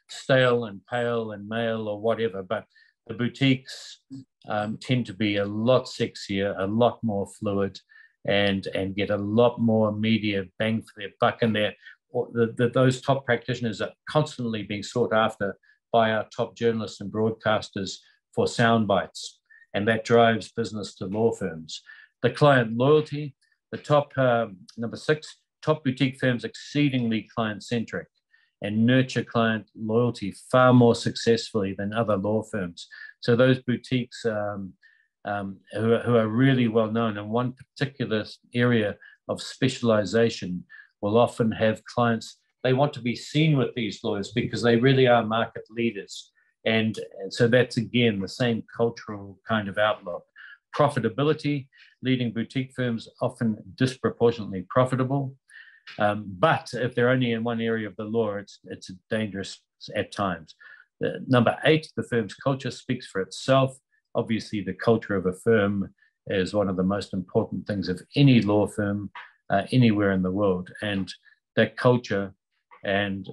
stale and pale and male or whatever. But the boutiques tend to be a lot sexier, a lot more fluid, and get a lot more media bang for their buck. And those top practitioners are constantly being sought after by our top journalists and broadcasters for sound bites. And that drives business to law firms. The client loyalty, the top, number 6, top boutique firms exceedingly client-centric and nurture client loyalty far more successfully than other law firms. So those boutiques who are really well known in one particular area of specialization will often have clients. They want to be seen with these lawyers because they really are market leaders. And so that's, again, the same cultural kind of outlook. Profitability, leading boutique firms often disproportionately profitable. But if they're only in one area of the law, it's dangerous at times. Number 8, the firm's culture speaks for itself. Obviously, the culture of a firm is one of the most important things of any law firm anywhere in the world. And that culture, and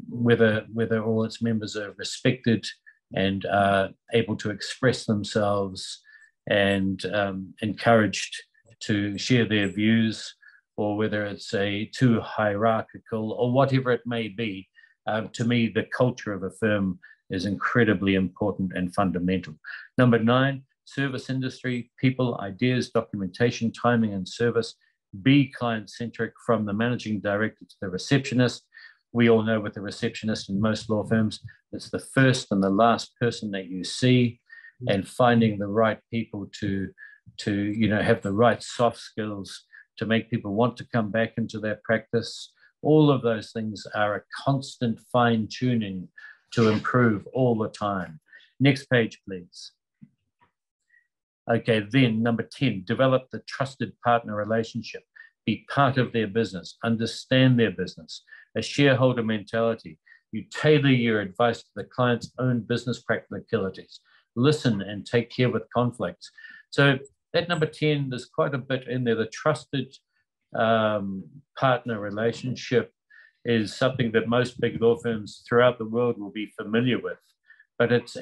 whether all its members are respected and able to express themselves and encouraged to share their views, or whether it's too hierarchical or whatever it may be, to me, the culture of a firm is incredibly important and fundamental. Number 9, service industry, people, ideas, documentation, timing, and service. Be client-centric from the managing director to the receptionist. We all know with the receptionist in most law firms, it's the first and the last person that you see, and finding the right people to have the right soft skills to make people want to come back into their practice, All of those things are a constant fine-tuning to improve all the time. Next page, please. Okay, then number 10, develop the trusted partner relationship. Be part of their business, understand their business, a shareholder mentality. You tailor your advice to the client's own business practicalities. Listen and take care with conflicts. So at number 10, there's quite a bit in there. The trusted partner relationship is something that most big law firms throughout the world will be familiar with, but it's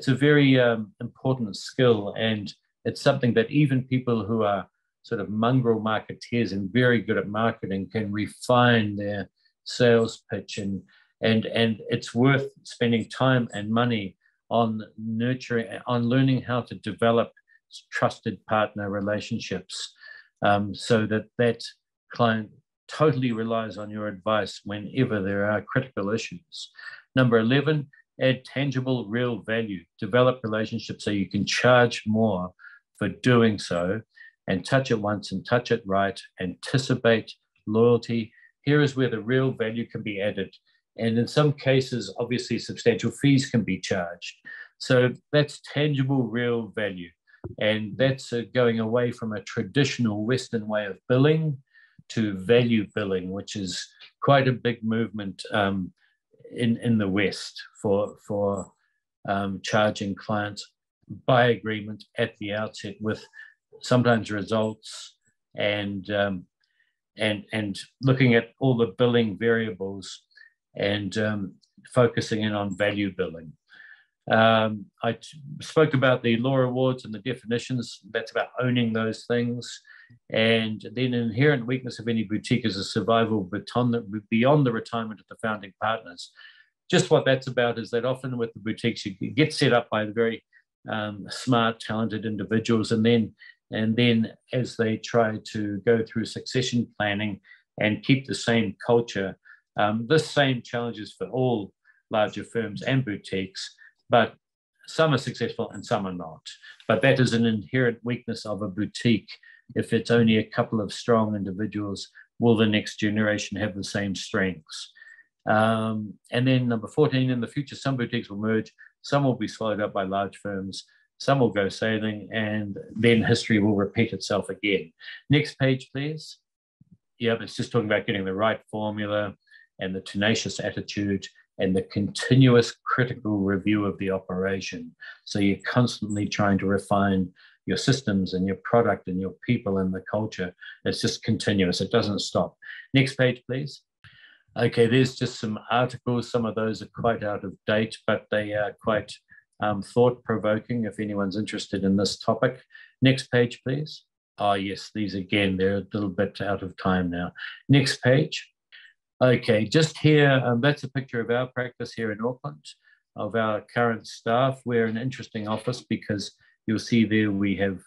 a very important skill, and it's something that even people who are sort of mongrel marketeers and very good at marketing can refine their sales pitch, and it's worth spending time and money on nurturing, on learning how to develop trusted partner relationships, so that client totally relies on your advice whenever there are critical issues. Number 11, add tangible, real value. Develop relationships so you can charge more for doing so, and touch it once and touch it right. Anticipate loyalty. Here is where the real value can be added. And in some cases, obviously, substantial fees can be charged. So that's tangible, real value. And that's going away from a traditional Western way of billing to value billing, which is quite a big movement in the West for charging clients by agreement at the outset, with sometimes results and looking at all the billing variables and focusing in on value billing. I spoke about the law awards and the definitions. That's about owning those things. And then inherent weakness of any boutique is a survival beyond the retirement of the founding partners. Just what that's about is that often with the boutiques, you get set up by the very smart, talented individuals, and then as they try to go through succession planning and keep the same culture, this same challenges for all larger firms and boutiques, but some are successful and some are not. But that is an inherent weakness of a boutique. If it's only a couple of strong individuals, will the next generation have the same strengths? And then number 14, in the future, some boutiques will merge, some will be swallowed up by large firms, some will go sailing, and then history will repeat itself again. Next page, please. Yeah, it's just talking about getting the right formula and the tenacious attitude and the continuous critical review of the operation. So you're constantly trying to refine your systems and your product and your people and the culture. It's just continuous. It doesn't stop. Next page, please. Okay, there's just some articles. Some of those are quite out of date, but they are quite thought-provoking if anyone's interested in this topic. Next page, please. Oh, yes, these again, they're a little bit out of time now. Next page. Okay, just here, that's a picture of our practice here in Auckland, of our current staff. We're an interesting office because you'll see there we have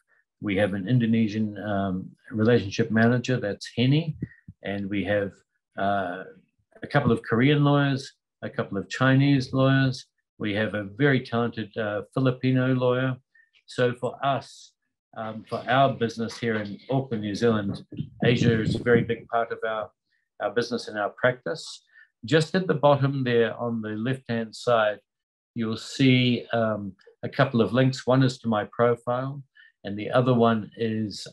an Indonesian relationship manager, that's Henny, and we have a couple of Korean lawyers, a couple of Chinese lawyers. We have a very talented Filipino lawyer. So for us, for our business here in Auckland, New Zealand, Asia is a very big part of our business and our practice. Just at the bottom there on the left-hand side, you'll see a couple of links. One is to my profile, and the other one is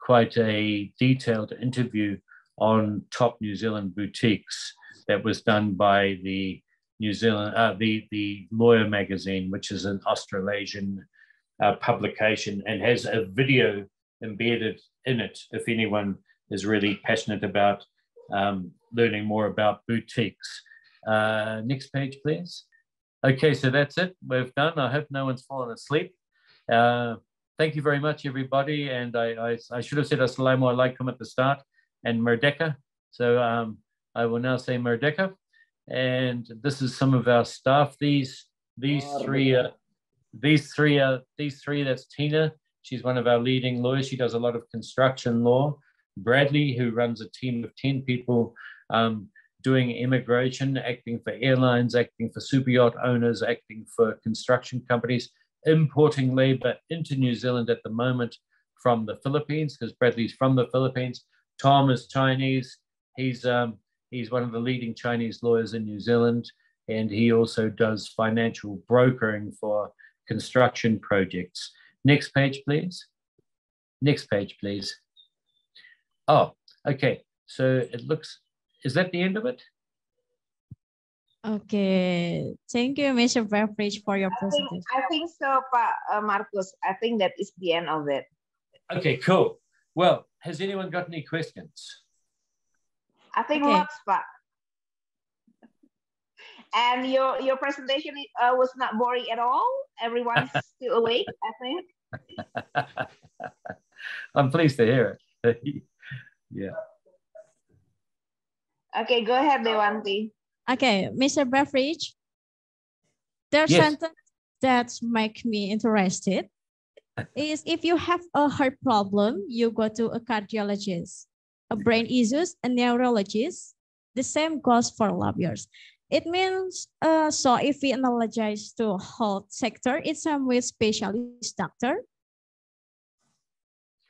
quite a detailed interview on top New Zealand boutiques that was done by the New Zealand, the Lawyer magazine, which is an Australasian publication and has a video embedded in it if anyone is really passionate about learning more about boutiques. Next page, please. Okay, so that's it. We've done. I hope no one's fallen asleep. Thank you very much, everybody. And I should have said Assalamu alaikum at the start and Merdeka. So I will now say Merdeka. And this is some of our staff. These three, that's Tina. She's one of our leading lawyers. She does a lot of construction law. Bradley, who runs a team of 10 people doing immigration, acting for airlines, acting for super yacht owners, acting for construction companies, importing labor into New Zealand at the moment from the Philippines, because Bradley's from the Philippines. Tom is Chinese. He's one of the leading Chinese lawyers in New Zealand, and he also does financial brokering for construction projects. Next page, please. Next page, please. Oh, okay. So it looks, is that the end of it? Okay, thank you, Mr. Beveridge, for your presentation. I think so, Pak Marcus. I think that is the end of it. Okay, cool. Well, has anyone got any questions? I think Okay. lots, Pak. And your presentation was not boring at all. Everyone's still awake, I think. I'm pleased to hear it. Yeah. Okay, go ahead, Dewanti. Okay, Mr. Beveridge, there's Yes. sentence that make me interested is if you have a heart problem, you go to a cardiologist, a brain issues, a neurologist. The same goes for lawyers. It means, so if we analogize to health sector, it's some with specialist doctor.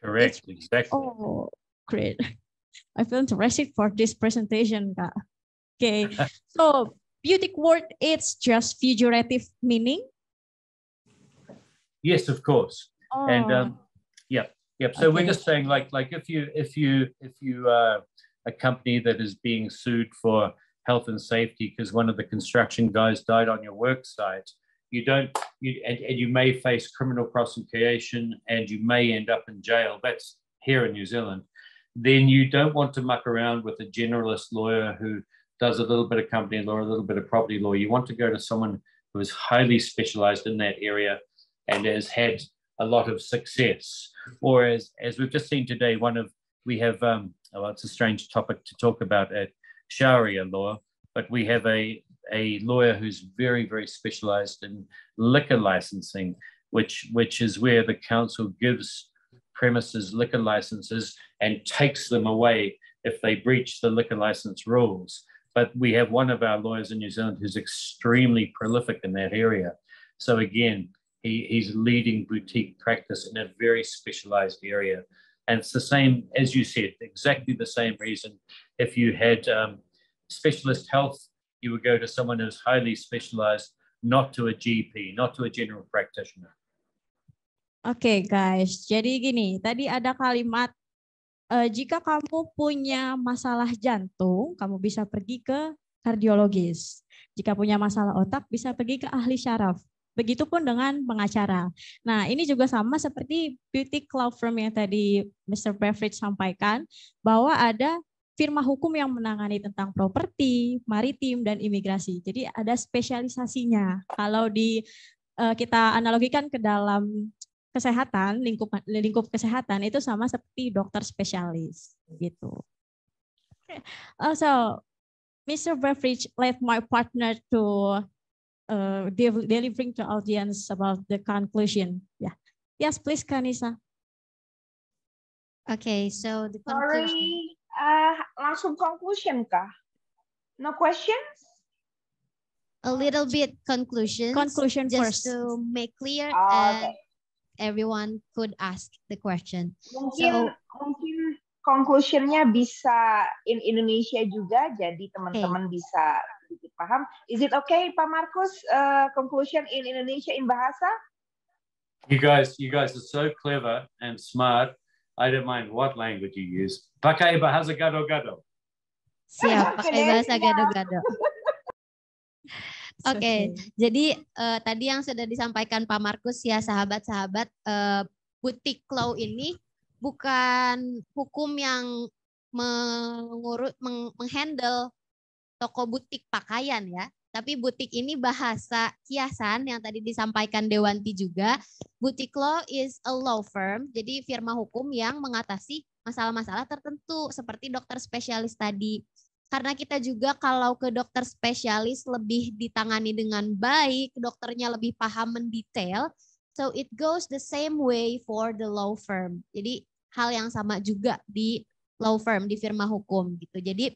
Correct, exactly. Oh, great. I feel interested for this presentation, Kak. Okay, so beauty word, it's just figurative meaning? Yes, of course. Oh. And yep. So we're Okay. just saying, like if you are a company that is being sued for health and safety because one of the construction guys died on your work site, and you may face criminal prosecution and you may end up in jail. That's here in New Zealand. Then you don't want to muck around with a generalist lawyer who does a little bit of company law, a little bit of property law. You want to go to someone who is highly specialized in that area and has had a lot of success. Or as we've just seen today, we have, well, it's a strange topic to talk about at Sharia law, but we have a lawyer who's very, very specialized in liquor licensing, which is where the council gives premises liquor licenses and takes them away if they breach the liquor license rules. But we have one of our lawyers in New Zealand who's extremely prolific in that area. So again, he's leading boutique practice in a very specialized area. And it's the same, as you said, exactly the same reason. If you had specialist health, you would go to someone who's highly specialized, not to a GP, not to a general practitioner. Oke, guys, jadi gini, tadi ada kalimat, jika kamu punya masalah jantung, kamu bisa pergi ke kardiologis. Jika punya masalah otak, bisa pergi ke ahli syaraf. Begitupun dengan pengacara. Nah, ini juga sama seperti beauty law firm yang tadi Mr. Beveridge sampaikan, bahwa ada firma hukum yang menangani tentang properti, maritim, dan imigrasi. Jadi ada spesialisasinya. Kalau kita analogikan ke dalam kesehatan, lingkup kesehatan itu sama seperti dokter spesialis gitu. So, Mr. Beveridge, let my partner to delivering to audience about the conclusion. Yeah. Yes, please, Kanisa. Okay, so the conclusion. Sorry, langsung conclusion kah? No questions? A little bit conclusions. Conclusion just first. to make clear, Okay. everyone could ask the question. Mungkin conclusionnya bisa in Indonesia juga, jadi teman-teman bisa sedikit paham. Is it okay, Pak Markus? Conclusion in Indonesia in bahasa? You guys are so clever and smart. I don't mind what language you use. Pakai bahasa gado-gado. Siap, pakai bahasa gado-gado. Oke, jadi tadi yang sudah disampaikan Pak Markus ya, sahabat-sahabat, boutique law ini bukan hukum yang menghandle toko butik pakaian ya, tapi butik ini bahasa kiasan yang tadi disampaikan Dewanti juga. Boutique law is a law firm, jadi firma hukum yang mengatasi masalah-masalah tertentu seperti dokter spesialis tadi. Karena kita juga kalau ke dokter spesialis lebih ditangani dengan baik, dokternya lebih paham mendetail. So it goes the same way for the law firm. Jadi hal yang sama juga di law firm, di firma hukum gitu. Jadi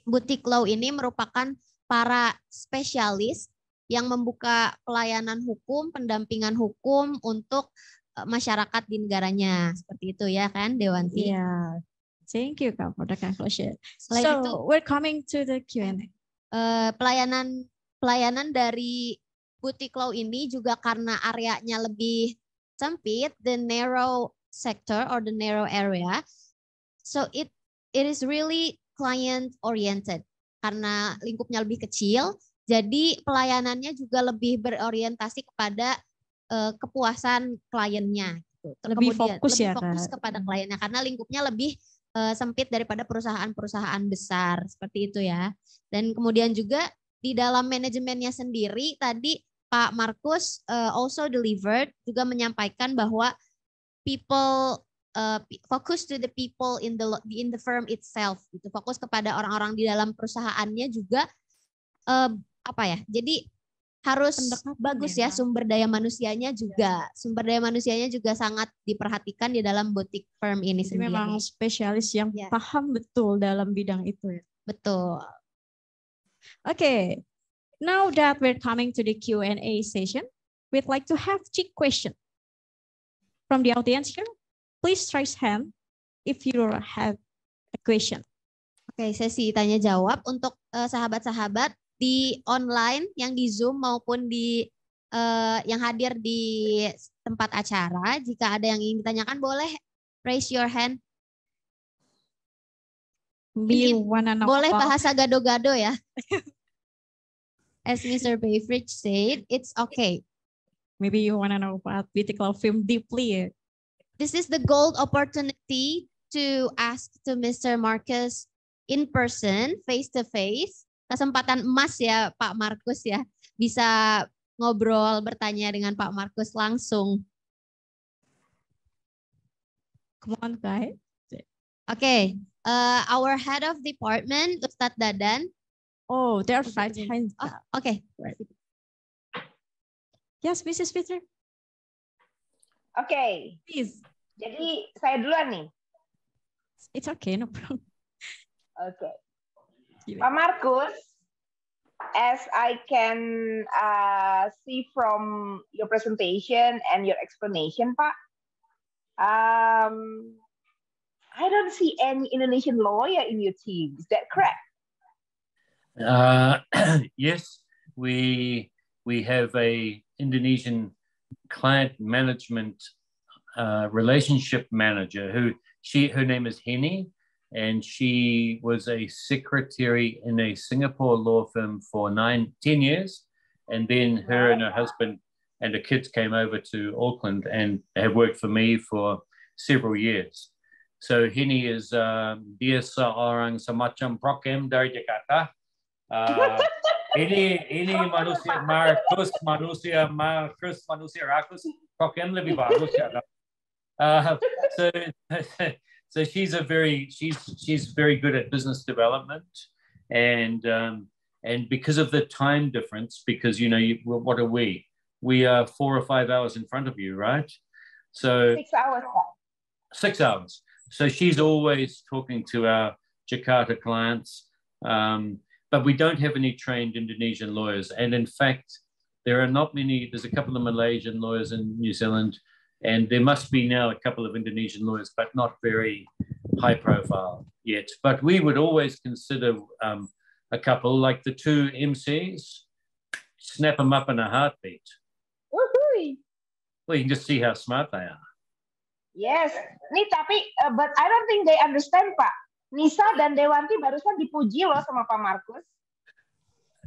boutique law ini merupakan para spesialis yang membuka pelayanan hukum, pendampingan hukum untuk masyarakat di negaranya. Seperti itu ya kan, Dewanti? Iya. Thank you, Kak, for the conclusion. Selain itu, So we're coming to the Q&A. pelayanan dari butik law ini juga karena areanya lebih sempit, the narrow sector or the narrow area, so it is really client oriented. Karena lingkupnya lebih kecil, jadi pelayanannya juga lebih berorientasi kepada kepuasan kliennya. Gitu. Lebih fokus lebih ya, fokus Kak. kepada kliennya karena lingkupnya lebih sempit daripada perusahaan-perusahaan besar seperti itu ya. Dan kemudian juga di dalam manajemennya sendiri tadi Pak Markus also delivered juga menyampaikan bahwa people fokus to the people in the firm itself, gitu. Fokus kepada orang-orang di dalam perusahaannya juga apa ya? Jadi harus bagus ya sumber daya manusianya juga. Sumber daya manusianya juga sangat diperhatikan di dalam boutique firm ini Jadi sendiri. memang spesialis yang paham betul dalam bidang itu ya. Betul. Okay. Now that we're coming to the Q&A session, we'd like to have 3 questions from the audience here. Please raise hand if you have a question. Oke, sesi tanya jawab untuk sahabat-sahabat di online yang di Zoom maupun di yang hadir di tempat acara. Jika ada yang ingin ditanyakan boleh raise your hand. Boleh bahasa gado-gado ya. As Mr. Beveridge said, it's okay. Maybe you want to know about political film deeply. This is the gold opportunity to ask to Mr. Marcus in person, face to face. Kesempatan emas ya Pak Markus ya. Bisa ngobrol, bertanya dengan Pak Markus langsung. Come on, guys. Okay, our head of department, Ustadz Dadan. Oh, there are 5 hands. Oh, okay. Right. Yes, Mrs. Fitri. Okay. Please. Jadi saya duluan nih. It's okay, no problem. Okay. Pak Markus, as I can see from your presentation and your explanation, Pak, I don't see any Indonesian lawyer in your team. Is that correct? Yes, we have a Indonesian client management relationship manager her name is Henny, and she was a secretary in a Singapore law firm for 10 years, and then her and her husband and the kids came over to Auckland and have worked for me for several years. So Henny is dia seorang semacam prokem dari Jakarta. Ini manusia Markus manusia rakus prokem lebih bagus ya. So she's very good at business development, and because of the time difference, because what are we? We are 4 or 5 hours in front of you, right? So 6 hours. 6 hours. So she's always talking to our Jakarta clients, but we don't have any trained Indonesian lawyers, and in fact, there are not many. There's a couple of Malaysian lawyers in New Zealand. And there must be now a couple of Indonesian lawyers, but not very high profile yet. But we would always consider a couple, like the 2 MCs, snap them up in a heartbeat. Woohoo! Well, you can just see how smart they are. Yes. Nih, tapi, but I don't think they understand, Pak. Nisa dan Dewanti barusan dipuji loh sama Pak Markus.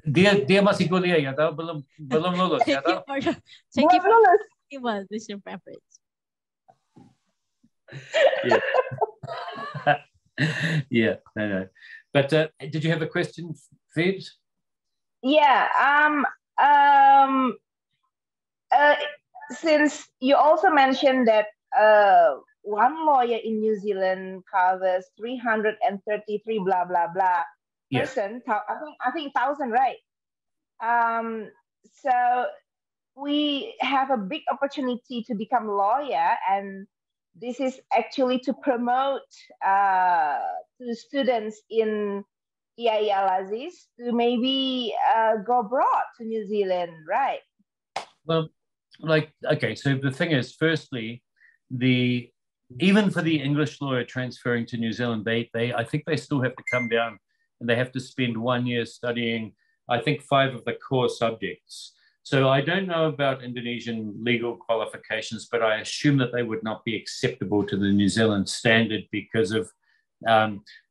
Dia masih kuliah ya, tahu belum lulus ya, tahu. Thank you for lulus. Well, this is your preference. Yeah. No. But did you have a question, Fid? Yeah. Since you also mentioned that one lawyer in New Zealand covers 333 blah blah blah person. I think 1,000, right? So we have a big opportunity to become a lawyer, and this is actually to promote to students in AL-AZIS to maybe go abroad to New Zealand, right? Well, okay, so the thing is, firstly, the even for the English lawyer transferring to New Zealand, I think they still have to come down and they have to spend 1 year studying, I think, 5 of the core subjects. So I don't know about Indonesian legal qualifications, but I assume that they would not be acceptable to the New Zealand standard because of,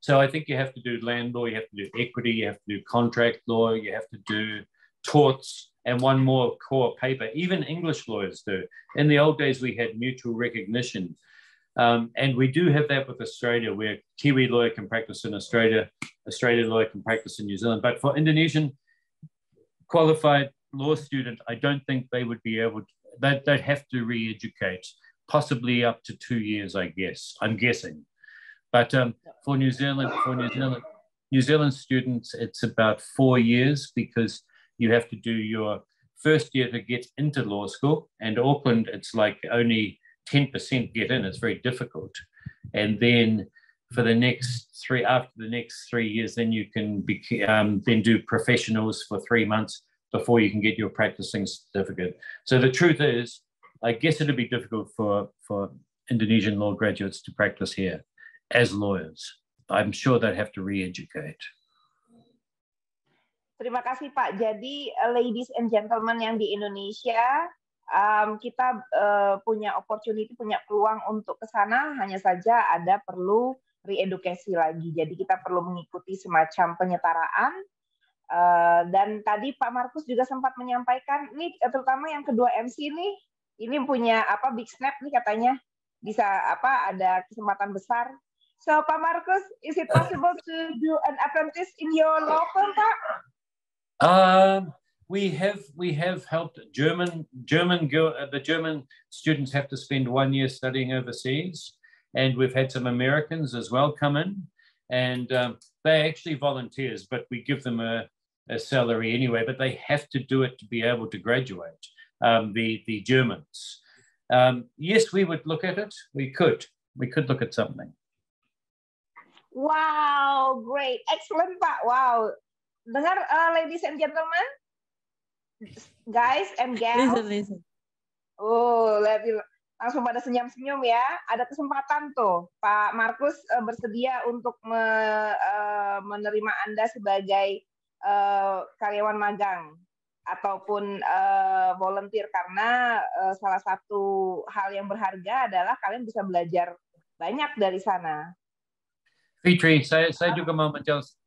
so I think you have to do land law, you have to do equity, you have to do contract law, you have to do torts, and one more core paper. Even English lawyers do. In the old days, we had mutual recognition. And we do have that with Australia, where Kiwi lawyer can practice in Australia, Australian lawyer can practice in New Zealand. But for Indonesian qualified law student, I don't think they would be able to, they'd have to re-educate, possibly up to 2 years, I guess. I'm guessing. But for New Zealand students, it's about 4 years because you have to do your first year to get into law school. And Auckland, it's like only 10% get in. It's very difficult. And then for the next after the next 3 years, then you can then do professionals for 3 months before you can get your practicing certificate. So the truth is, I guess it'd be difficult for Indonesian law graduates to practice here as lawyers. I'm sure they'd have to re-educate. Terima kasih Pak. Jadi ladies and gentlemen yang di Indonesia, kita punya opportunity, punya peluang untuk ke sana, hanya saja ada perlu re-edukasi lagi. Jadi kita perlu mengikuti semacam penyetaraan. Dan tadi Pak Markus juga sempat menyampaikan, ini terutama yang kedua MC nih, ini punya big snap nih katanya, bisa ada kesempatan besar. So Pak Markus, is it possible to do an apprentice in your law firm, Pak? We have helped the German students have to spend 1 year studying overseas, and we've had some Americans as well come in, and they're actually volunteers, but we give them a salary anyway, but they have to do it to be able to graduate, the Germans. Yes, we would look at it. We could look at something. Wow, great. Excellent, Pak. Wow. Dengar, ladies and gentlemen, guys and gals. Listen. Oh, langsung pada senyum-senyum ya. Ada kesempatan tuh, Pak Markus bersedia untuk menerima Anda sebagai karyawan magang ataupun volunteer, karena salah satu hal yang berharga adalah kalian bisa belajar banyak dari sana. Fitri, saya juga mau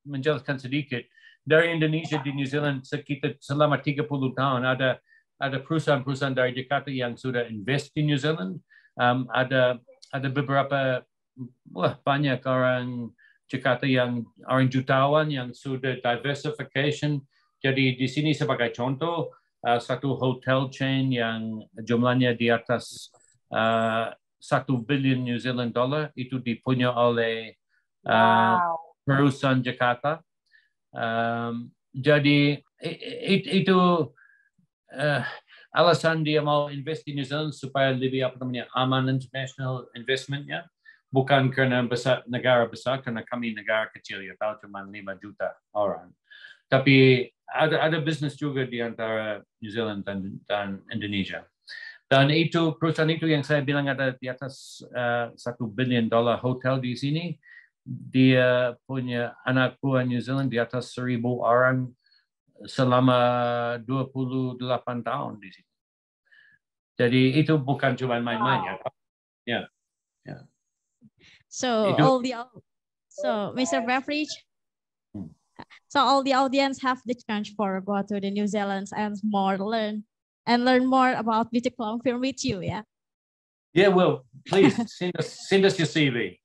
menjelaskan sedikit. Dari Indonesia di New Zealand sekitar selama 30 tahun ada perusahaan-perusahaan dari Jakarta yang sudah invest di New Zealand. Ada beberapa banyak orang Jakarta orang jutawan yang sudah diversification. Jadi di sini sebagai contoh, satu hotel chain yang jumlahnya di atas 1 billion New Zealand dollar itu dipunya oleh perusahaan Jakarta. Jadi itu alasan dia mau invest di New Zealand supaya lebih aman international investmentnya, bukan karena negara besar, karena kami negara kecil ya, tahu cuma 5 juta orang. Tapi ada bisnis juga di antara New Zealand dan Indonesia. Dan itu perusahaan itu yang saya bilang ada di atas 1 billion dollar hotel di sini. Dia punya anak buah New Zealand di atas 1,000 orang selama 28 tahun di sini. Jadi itu bukan cuma main-main ya. Yeah. So Mr. Beveridge, so all the audience have the chance for go to the New Zealand and learn more about beauty clown film with you, yeah? Yeah, well, please send us your CV.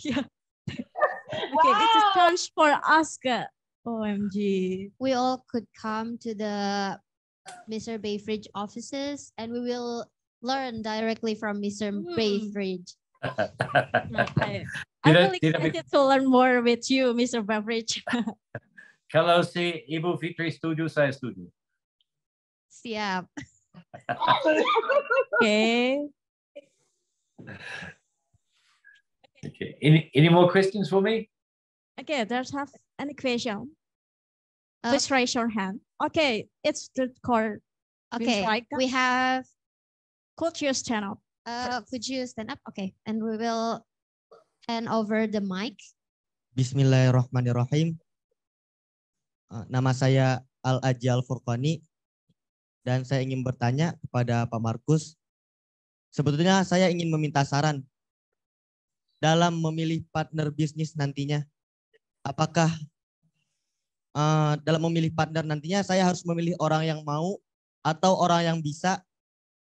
Yeah. Okay, this is chance for us. OMG. We all could come to the Mr. Beveridge offices and we will learn directly from Mr. Beveridge. I'm really excited to learn more with you, Mr. Beveridge. Kalau si Ibu Fitri setuju, saya setuju. Siap. Okay. Okay. Any more questions for me? Okay, there's have any question? Please raise your hand. Okay, it's the core. Okay, we have Could you stand up? Could you stand up? Okay, and we will hand over the mic. Bismillahirrahmanirrahim. Nama saya Al-Furqani dan saya ingin bertanya kepada Pak Markus. Sebetulnya saya ingin meminta saran dalam memilih partner bisnis nantinya. Apakah dalam memilih partner nantinya saya harus memilih orang yang mau atau orang yang bisa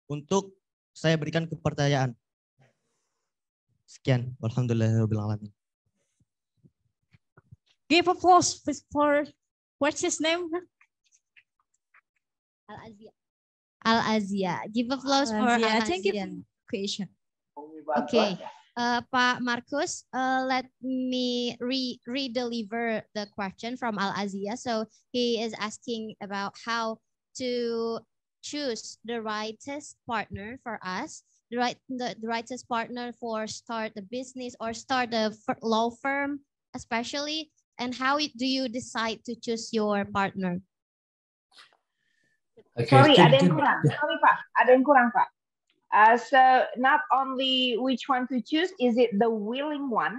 untuk saya berikan kepercayaan. Sekian. Alhamdulillahirabbil alamin. Give applause for what's his name? Al-Azia. Al-Azia. Give applause for Al-Azia. Thank you for the question. Okay. Pak Markus, let me re-deliver the question from Al-Azia. So he is asking about how to choose the rightest partner for us, the rightest partner for start the business or start a law firm, especially, and how do you decide to choose your partner? Okay. Sorry, ada yang kurang. Sorry Pak, ada yang kurang Pak. So not only which one to choose, is it the willing one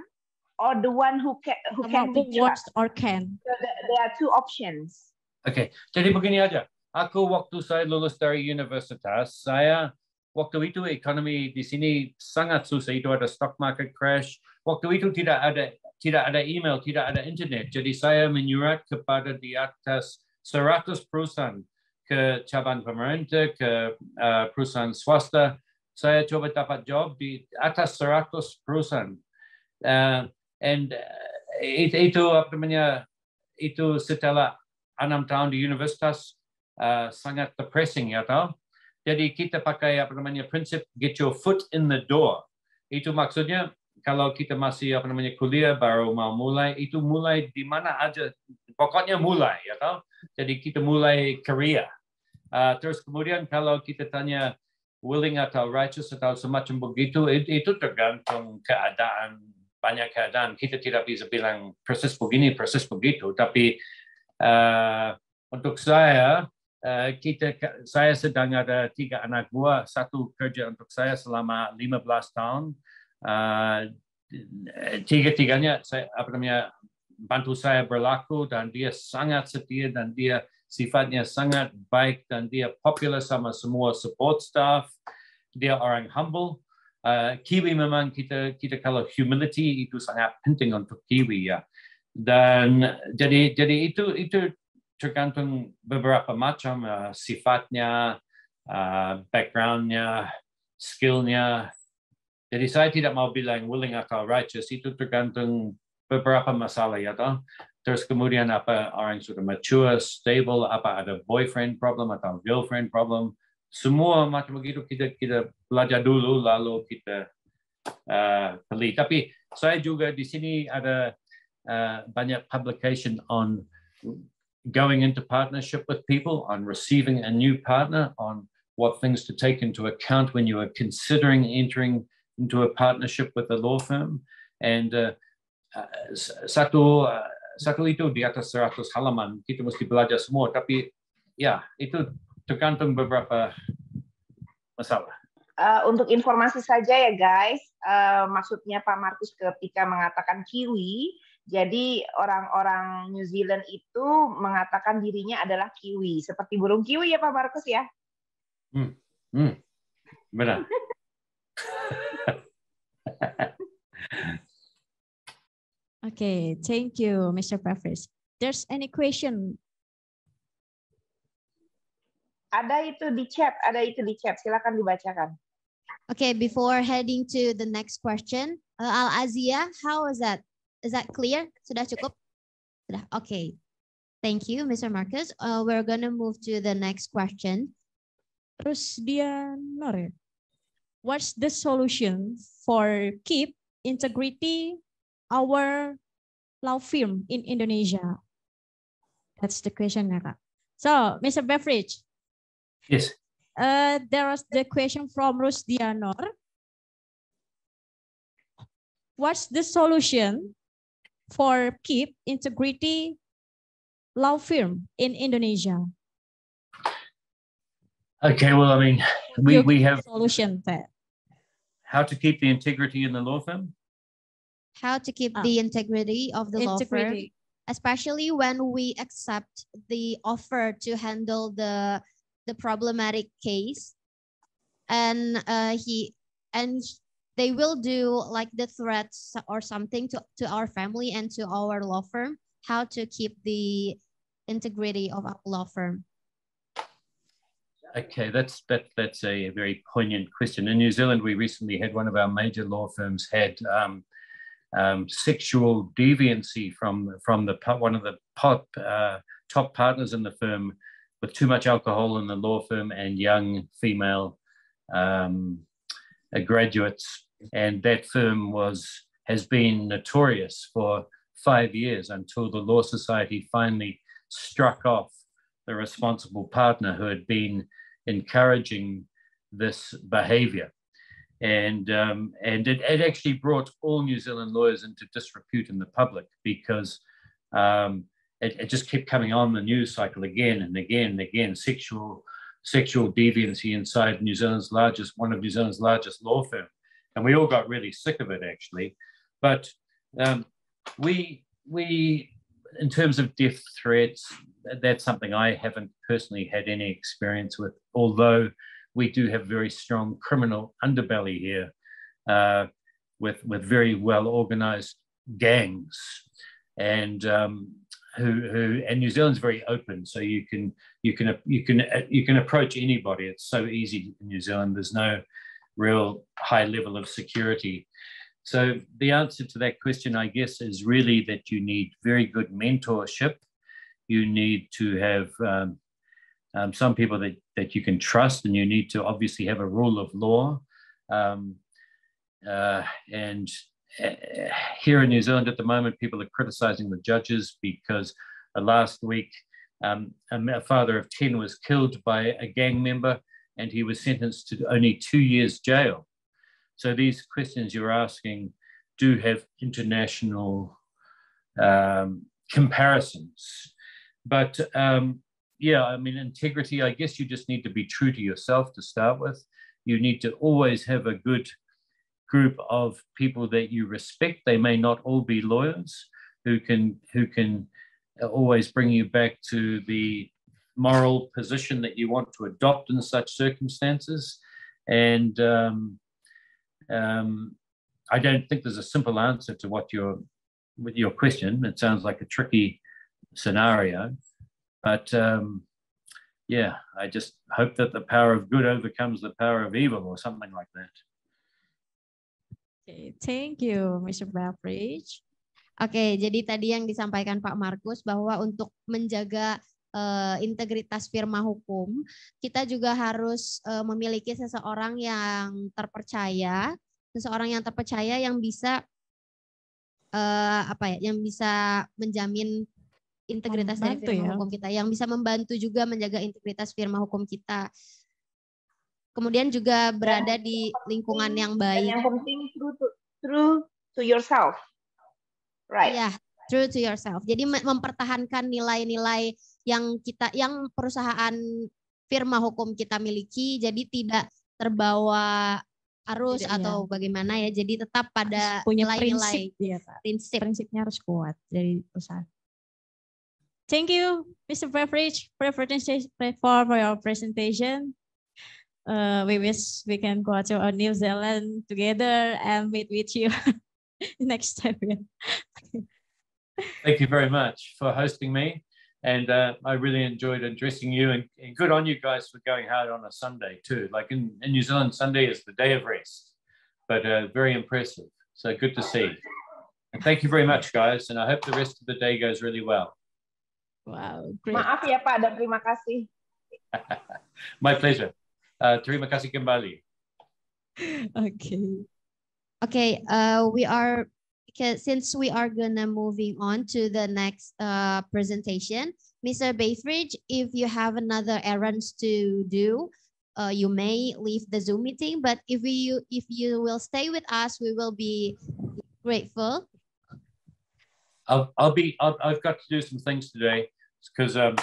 or the one who can be trusted or can? So there are two options. Okay, jadi begini aja. Aku waktu saya lulus dari universitas, saya waktu itu ekonomi di sini sangat susah. Itu ada stock market crash. Waktu itu tidak ada email, tidak ada internet. Jadi saya menyurat kepada di atas 100 perusahaan, ke cabang pemerintah, ke perusahaan swasta. Saya coba dapat job di atas 100 perusahaan. Itu apa namanya? Itu setelah 6 tahun di universitas, sangat depressing ya tahu. Jadi kita pakai apa namanya prinsip get your foot in the door. Itu maksudnya kalau kita masih apa namanya kuliah baru mau mulai, itu mulai di mana aja. Pokoknya mulai ya tahu. Jadi kita mulai career. Terus kemudian kalau kita tanya willing atau righteous atau semacam begitu, itu tergantung keadaan, banyak keadaan. Kita tidak bisa bilang persis begini, persis begitu. Tapi untuk saya, saya sedang ada 3 anak buah, satu kerja untuk saya selama 15 tahun. Tiga-tiganya saya apa namanya bantu saya berlaku dan dia sangat setia dan dia sifatnya sangat baik dan dia popular sama semua support staff. Dia orang humble. Kiwi memang kita kalau humility itu sangat penting untuk Kiwi ya. Dan jadi itu tergantung beberapa macam sifatnya, backgroundnya, skillnya. Jadi saya tidak mau bilang willing atau righteous, itu tergantung beberapa masalah ya toh. Terus kemudian apa orang sudah mature, stable, apa ada boyfriend problem atau girlfriend problem. Semua macam begitu kita belajar dulu lalu kita pilih. Tapi saya juga di sini ada banyak publication on going into partnership with people, on receiving a new partner, on what things to take into account when you are considering entering into a partnership with a law firm. And satu itu di atas 100 halaman, kita mesti belajar semua. Tapi ya, itu tergantung beberapa masalah. Untuk informasi saja ya guys, maksudnya Pak Markus ketika mengatakan Kiwi, jadi orang-orang New Zealand itu mengatakan dirinya adalah Kiwi, seperti burung Kiwi ya Pak Markus ya? Benar. Okay, thank you, Mr. Beveridge. There's any question? Ada itu di chat, silakan dibacakan. Okay, before heading to the next question, Al-Azia, how is that? Is that clear? Sudah cukup? Sudah. Okay. Thank you, Mr. Marcus. We're gonna move to the next question. Terus dia Nur, what's the solution for keep integrity our law firm in Indonesia? That's the question, Kak. So, Mr. Beveridge. Yes. There was the question from Rusdianor. What's the solution for keep integrity law firm in Indonesia? Okay, well, I mean, we have solution there. how to keep the integrity in the law firm? How to keep the integrity of the law firm, especially when we accept the offer to handle the problematic case, and they will do like the threats or something to our family and to our law firm. How to keep the integrity of our law firm? Okay, that's a very poignant question. In New Zealand, we recently had one of our major law firms had sexual deviancy from one of the top partners in the firm, with too much alcohol in the law firm and young female graduates, and that firm has been notorious for 5 years until the Law Society finally struck off the responsible partner who had been encouraging this behavior. And it actually brought all New Zealand lawyers into disrepute in the public, because it just kept coming on the news cycle again and again and again. Sexual deviancy inside one of New Zealand's largest law firm, and we all got really sick of it, actually. But we in terms of death threats, that's something I haven't personally had any experience with, although we do have very strong criminal underbelly here, with very well organized gangs, and and New Zealand's very open, so you can approach anybody. It's so easy in New Zealand. There's no real high level of security. So the answer to that question, I guess, is really that you need very good mentorship. You need to have some people that you can trust, and you need to obviously have a rule of law. And here in New Zealand at the moment, people are criticizing the judges because last week a father of 10 was killed by a gang member, and he was sentenced to only 2 years jail. So these questions you're asking do have international comparisons. But yeah, I mean, integrity, I guess you just need to be true to yourself to start with. You need to always have a good group of people that you respect. They may not all be lawyers who can always bring you back to the moral position that you want to adopt in such circumstances. And I don't think there's a simple answer to with your question. It sounds like a tricky scenario, but yeah, I just hope that the power of good overcomes the power of evil, or something like that. Okay, thank you, Mr. Beveridge. Oke, jadi tadi yang disampaikan Pak Markus bahwa untuk menjaga integritas firma hukum, kita juga harus memiliki seseorang yang terpercaya, yang bisa yang bisa menjamin integritas dari firma hukum kita, yang bisa membantu juga menjaga integritas firma hukum kita. Kemudian juga berada di lingkungan yang baik. Dan yang penting true to yourself. Right. Ya, true to yourself. Jadi mempertahankan nilai-nilai yang perusahaan firma hukum kita miliki, jadi tidak terbawa arus atau bagaimana ya. Jadi tetap pada nilai-nilai, prinsipnya harus kuat dari perusahaan. Thank you, Mr. Beveridge, for your presentation. We wish we can go to New Zealand together and meet with you next time. Thank you very much for hosting me. And I really enjoyed addressing you, and good on you guys for going hard on a Sunday too. Like in New Zealand, Sunday is the day of rest, but very impressive. So good to see. And thank you very much, guys. And I hope the rest of the day goes really well. Wow, great. Maaf ya Pak, dan terima kasih. My pleasure. Terima kasih kembali. Okay, since we are gonna moving on to the next presentation, Mr. Beveridge, if you have another errands to do, you may leave the Zoom meeting. But if you will stay with us, we will be grateful. I've got to do some things today because I've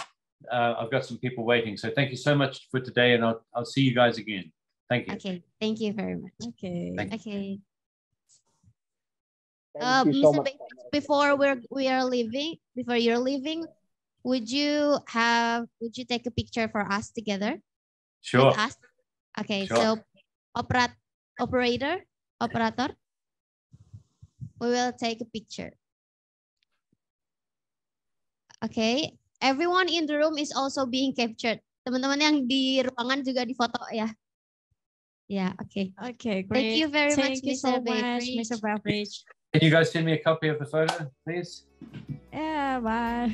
got some people waiting. So thank you so much for today, and I'll see you guys again. Thank you. Okay, thank you very much. Okay. Thank you. Okay. Thank you so Mr. much. Beveridge, before you're leaving, would you take a picture for us together? Sure. With us? Okay, Sure. so operator, we will take a picture. Okay, everyone in the room is also being captured. Teman-teman yang di ruangan juga difoto ya. Yeah, okay. Okay, great. Thank you very much, Thank you Mr. so much, Beveridge. Mr. Beveridge. Can you guys send me a copy of the photo, please? Yeah, bye.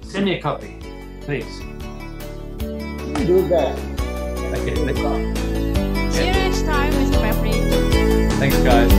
Send me a copy, please. Do that. Okay. See you next time, Mr. Beveridge. Thanks, guys.